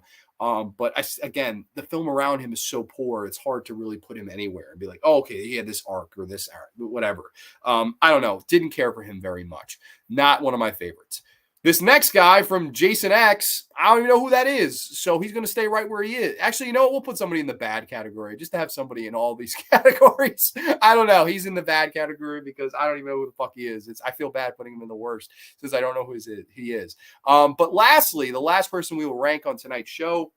Again, the film around him is so poor, it's hard to really put him anywhere and be like, oh, okay, he had this arc or this arc, whatever. I don't know. Didn't care for him very much. Not one of my favorites. This next guy from Jason X, I don't even know who that is. So he's going to stay right where he is. Actually, you know what? We'll put somebody in the bad category just to have somebody in all these categories. I don't know. He's in the bad category because I don't even know who the fuck he is. I feel bad putting him in the worst since I don't know who he is. But lastly, the last person we will rank on tonight's show,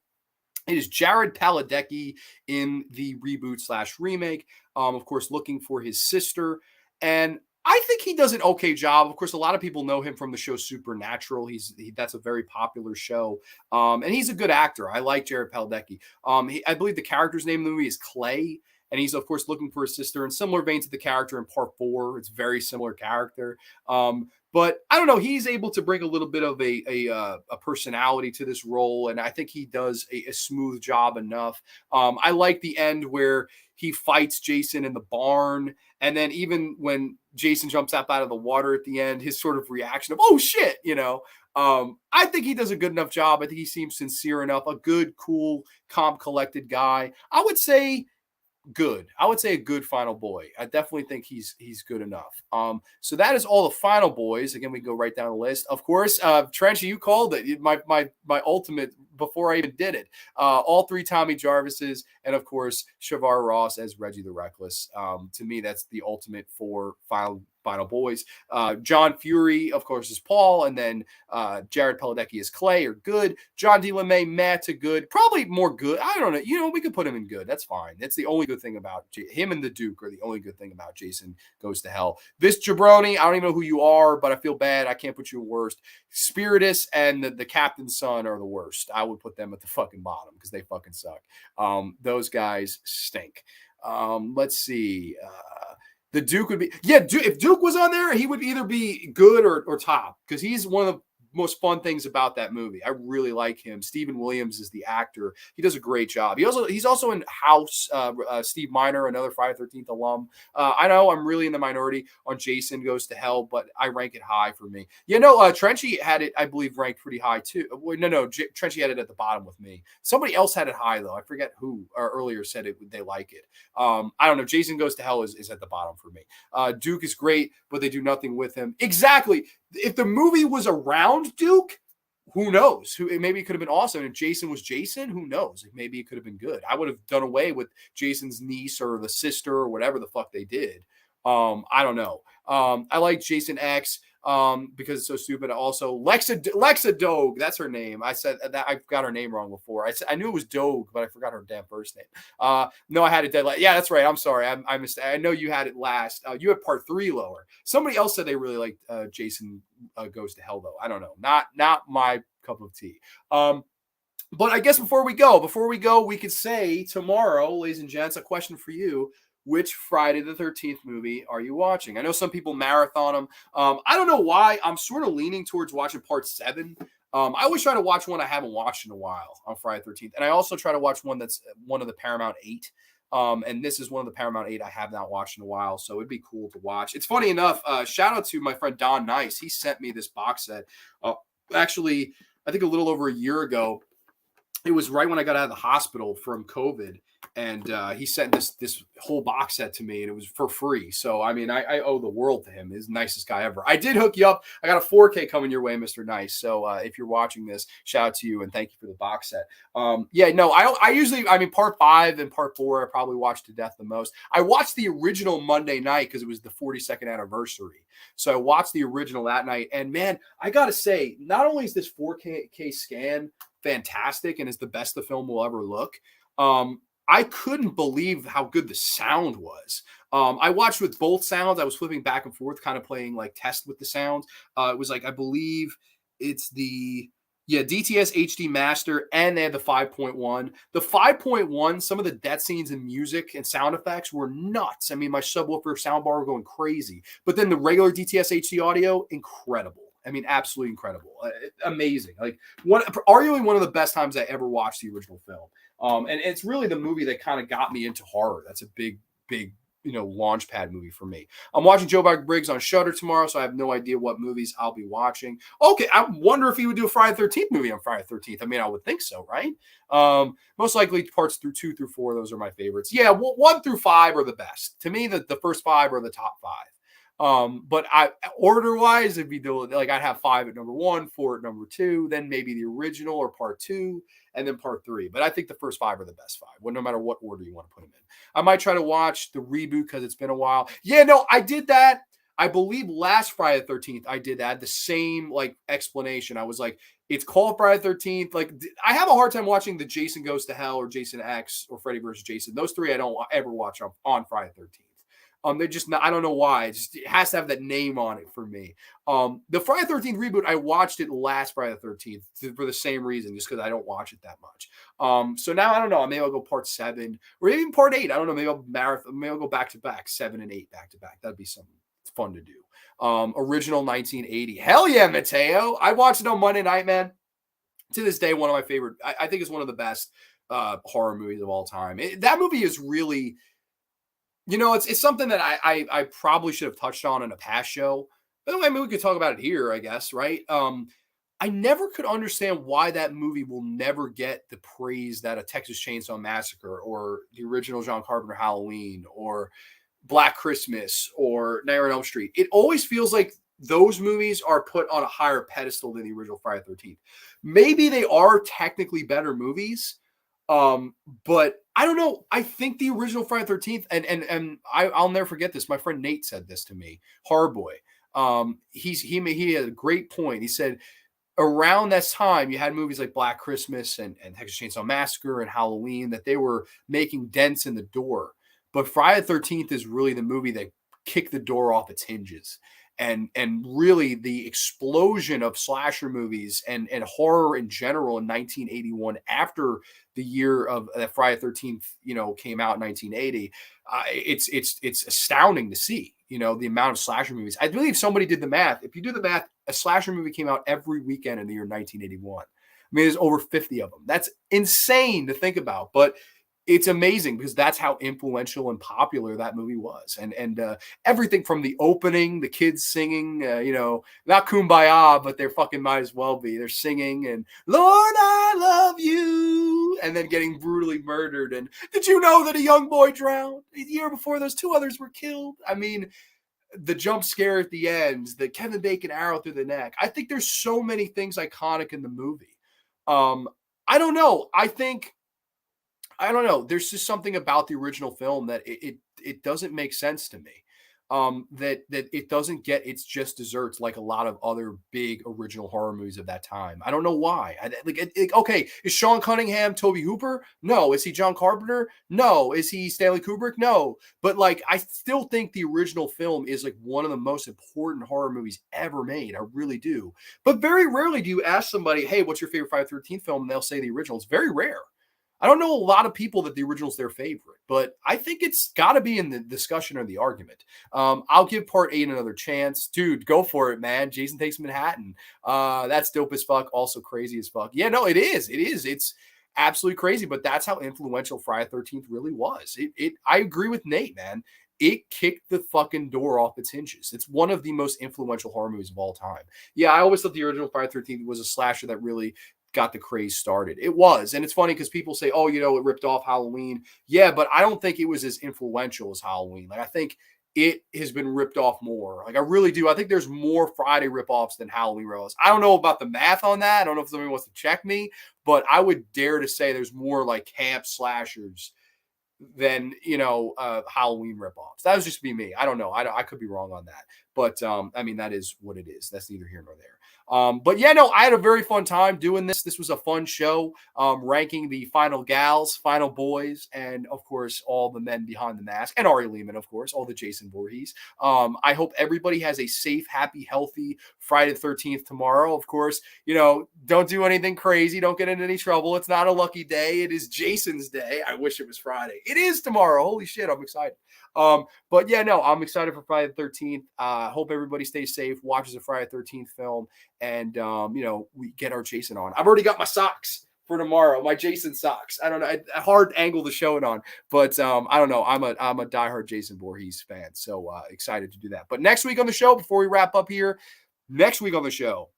it is Jared Padalecki in the reboot/remake. Of course, looking for his sister. And I think he does an okay job. Of course, a lot of people know him from the show Supernatural. That's a very popular show. And he's a good actor. I like Jared Padalecki. I believe the character's name in the movie is Clay. And he's, of course, looking for his sister in similar vein to the character in Part 4. It's a very similar character. But I don't know. He's able to bring a little bit of a personality to this role. And I think he does a smooth job enough. I like the end where he fights Jason in the barn. And then even when Jason jumps up out of the water at the end, his sort of reaction of, oh, shit, I think he does a good enough job. I think he seems sincere enough, a good, cool, calm, collected guy. I would say good. I would say a good final boy. I definitely think he's good enough. So that is all the final boys. Again, we go right down the list. Of course, Trenchy, you called it. My ultimate before I even did it. All three Tommy Jarvises, and of course Shavar Ross as Reggie the Reckless. To me, that's the ultimate for final Final Boys. John Fury, of course, is Paul, and then Jared Padalecki is Clay or good. John D. LeMay, Matt to good. Probably more good. I don't know. We could put him in good. That's fine. That's the only good thing about him and the Duke are the only good thing about Jason Goes to Hell. This Jabroni, I don't even know who you are, but I feel bad. I can't put you worst. Spiritus and the Captain's Son are the worst. I would put them at the fucking bottom because they fucking suck. Those guys stink. Let's see. The Duke would be, if Duke was on there, he would either be good or top because he's one of the most fun things about that movie. I really like him. Stephen Williams is the actor. He does a great job. He's also in House. Steve Miner, another Friday the 13th alum. I know I'm really in the minority on Jason Goes to Hell, but I rank it high for me. Trenchy had it, I believe, ranked pretty high too. Trenchy had it at the bottom with me. Somebody else had it high though. I forget who earlier said it. They like it. I don't know. Jason Goes to Hell is at the bottom for me. Duke is great, but they do nothing with him. Exactly. If the movie was around Duke, who knows? Maybe it could have been awesome. If Jason was Jason, who knows? Maybe it could have been good. I would have done away with Jason's niece or the sister or whatever the fuck they did. I don't know. I like Jason X because it's so stupid. Also, Lexa Dogue, that's her name. I said that I got her name wrong before. I knew it was Dogue, but I forgot her damn first name. No, I had it dead last. Yeah, that's right. I'm sorry. I missed. I know you had it last. You had part 3 lower. Somebody else said they really liked Jason Goes to Hell though. I don't know. Not my cup of tea. But I guess before we go, we could say tomorrow, ladies and gents, a question for you. Which Friday the 13th movie are you watching? I know some people marathon them. I don't know why. I'm sort of leaning towards watching part 7. I always try to watch one I haven't watched in a while on Friday the 13th. And I also try to watch one that's one of the Paramount 8. And this is one of the Paramount 8 I have not watched in a while. So it'd be cool to watch. It's funny enough. Shout out to my friend Don Nice. He sent me this box set. Actually, I think a little over a year ago. It was right when I got out of the hospital from COVID. And he sent this whole box set to me, and it was for free. So, I mean, I owe the world to him. He's the nicest guy ever. I did hook you up. I got a 4K coming your way, Mr. Nice. So if you're watching this, shout out to you, and thank you for the box set. I usually, part 5 and part 4, I probably watch to death the most. I watched the original Monday night because it was the 42nd anniversary. So I watched the original that night. And, man, I got to say, not only is this 4K scan fantastic and is the best the film will ever look, I couldn't believe how good the sound was. I watched with both sounds. I was flipping back and forth, kind of playing like test with the sounds. It was like, I believe it's the DTS HD Master, and they had the 5.1. The 5.1, some of the death scenes and music and sound effects were nuts. I mean, my subwoofer soundbar were going crazy. But then the regular DTS HD audio, incredible. I mean, absolutely incredible. Amazing. Like, arguably one of the best times I ever watched the original film. And it's really the movie that kind of got me into horror. That's a big, launch pad movie for me. I'm watching Joe Briggs on Shudder tomorrow, so I have no idea what movies I'll be watching. Okay, I wonder if he would do a Friday the 13th movie on Friday the 13th. I mean, I would think so, right? Most likely parts 2 through 4, those are my favorites. Yeah, 1 through 5 are the best. To me, the first 5 are the top 5. But order-wise, it'd be like I'd have 5 at number 1, 4 at number 2, then maybe the original or part 2, and then part 3. But I think the first 5 are the best 5, no matter what order you want to put them in. I might try to watch the reboot because it's been a while. Yeah, no, I did that. I believe last Friday the 13th, I did that. The same explanation. I was like, it's called Friday the 13th. Like, I have a hard time watching the Jason Goes to Hell or Jason X or Freddy vs. Jason. Those 3 I don't ever watch on Friday the 13th. They're just not, I don't know why. It has to have that name on it for me. The Friday the 13th reboot, I watched it last Friday the 13th for the same reason, just because I don't watch it that much. So now I don't know. Maybe I'll go part 7 or even part 8. I don't know. Maybe I'll go back to back, 7 and 8 back to back. That'd be something fun to do. Original 1980. Hell yeah, Mateo. I watched it on Monday night, man. To this day, one of my favorite. I think it's one of the best horror movies of all time. That movie is really. It's something that I probably should have touched on in a past show. But anyway, we could talk about it here, I guess, right? I never could understand why that movie will never get the praise that a Texas Chainsaw Massacre or the original John Carpenter Halloween or Black Christmas or Nightmare on Elm Street. It always feels like those movies are put on a higher pedestal than the original Friday the 13th. Maybe they are technically better movies, But I don't know. I think the original Friday the 13th, and I'll never forget this. My friend Nate said this to me, Horror Boy. He had a great point. He said around this time, you had movies like Black Christmas and Texas Chainsaw Massacre and Halloween that they were making dents in the door. But Friday the 13th is really the movie that kicked the door off its hinges. And really the explosion of slasher movies and horror in general in 1981 after the year of that Friday the 13th, came out in 1980. It's astounding to see, the amount of slasher movies. I believe somebody did the math. If you do the math, a slasher movie came out every weekend in the year 1981. I mean, there's over 50 of them. That's insane to think about, but it's amazing because that's how influential and popular that movie was. And everything from the opening, the kids singing, not Kumbaya, but they're fucking might as well be. They're singing and Lord, I love you, and then getting brutally murdered. And did you know that a young boy drowned the year before? Those two others were killed. I mean, the jump scare at the end, the Kevin Bacon arrow through the neck. I think there's so many things iconic in the movie. Um, I don't know. I don't know. There's just something about the original film that it doesn't make sense to me. That it doesn't get its just desserts like a lot of other big original horror movies of that time. I don't know why. Okay, is Sean Cunningham Toby Hooper? No. Is he John Carpenter? No. Is he Stanley Kubrick? No. But like, I still think the original film is like one of the most important horror movies ever made. I really do. But very rarely do you ask somebody, "Hey, what's your favorite Friday the 13th film?" and they'll say the original. It's very rare. I don't know a lot of people that the original's their favorite, but I think it's got to be in the discussion or the argument. I'll give part 8 another chance. Dude, go for it, man. Jason Takes Manhattan. That's dope as fuck. Also crazy as fuck. Yeah, no, it is. It is. It's absolutely crazy, but that's how influential Friday the 13th really was. I agree with Nate, man. It kicked the fucking door off its hinges. It's one of the most influential horror movies of all time. Yeah, I always thought the original Friday the 13th was a slasher that really got the craze started. It was. And it's funny because people say, oh, it ripped off Halloween. Yeah, but I don't think it was as influential as Halloween. Like, I think it has been ripped off more. Like, I really do. I think there's more Friday ripoffs than Halloween ripoffs. I don't know about the math on that. I don't know if somebody wants to check me, but I would dare to say there's more like camp slashers than Halloween ripoffs. That was just be me. I don't know. I could be wrong on that, but I mean, that is what it is. That's neither here nor there. But yeah, no, I had a very fun time doing this. This was a fun show, ranking the final gals, final boys, and of course all the men behind the mask, and Ari Lehman, of course, all the Jason Voorhees. I hope everybody has a safe, happy, healthy Friday the 13th tomorrow. Of course, don't do anything crazy. Don't get into any trouble. It's not a lucky day. It is Jason's day. I wish it was Friday. It is tomorrow. Holy shit, I'm excited. But yeah, no, I'm excited for Friday the 13th. Hope everybody stays safe, watches a Friday the 13th film, and we get our Jason on. I've already got my socks for tomorrow, my Jason socks. I don't know, a hard angle to show it on, but I don't know. I'm a diehard Jason Voorhees fan, so excited to do that. But next week on the show, before we wrap up here, next week on the show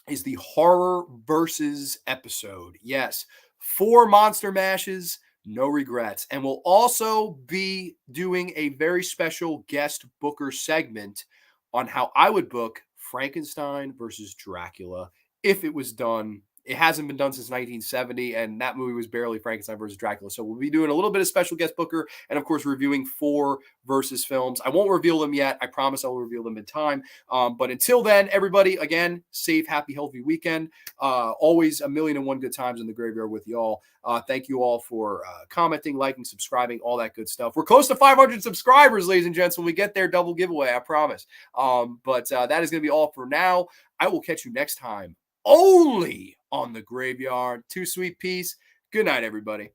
is the horror versus episode. Yes, 4 monster mashes, no regrets. And we'll also be doing a very special guest booker segment on how I would book Frankenstein versus Dracula if it was done. It hasn't been done since 1970, and that movie was barely Frankenstein versus Dracula. So we'll be doing a little bit of special guest booker and, of course, reviewing 4 versus films. I won't reveal them yet. I promise I'll reveal them in time. But until then, everybody, again, safe, happy, healthy weekend. Always a million and one good times in the graveyard with y'all. Thank you all for commenting, liking, subscribing, all that good stuff. We're close to 500 subscribers, ladies and gents. When we get there, double giveaway, I promise. But that is going to be all for now. I will catch you next time only on the graveyard. Too sweet peace. Good night, everybody.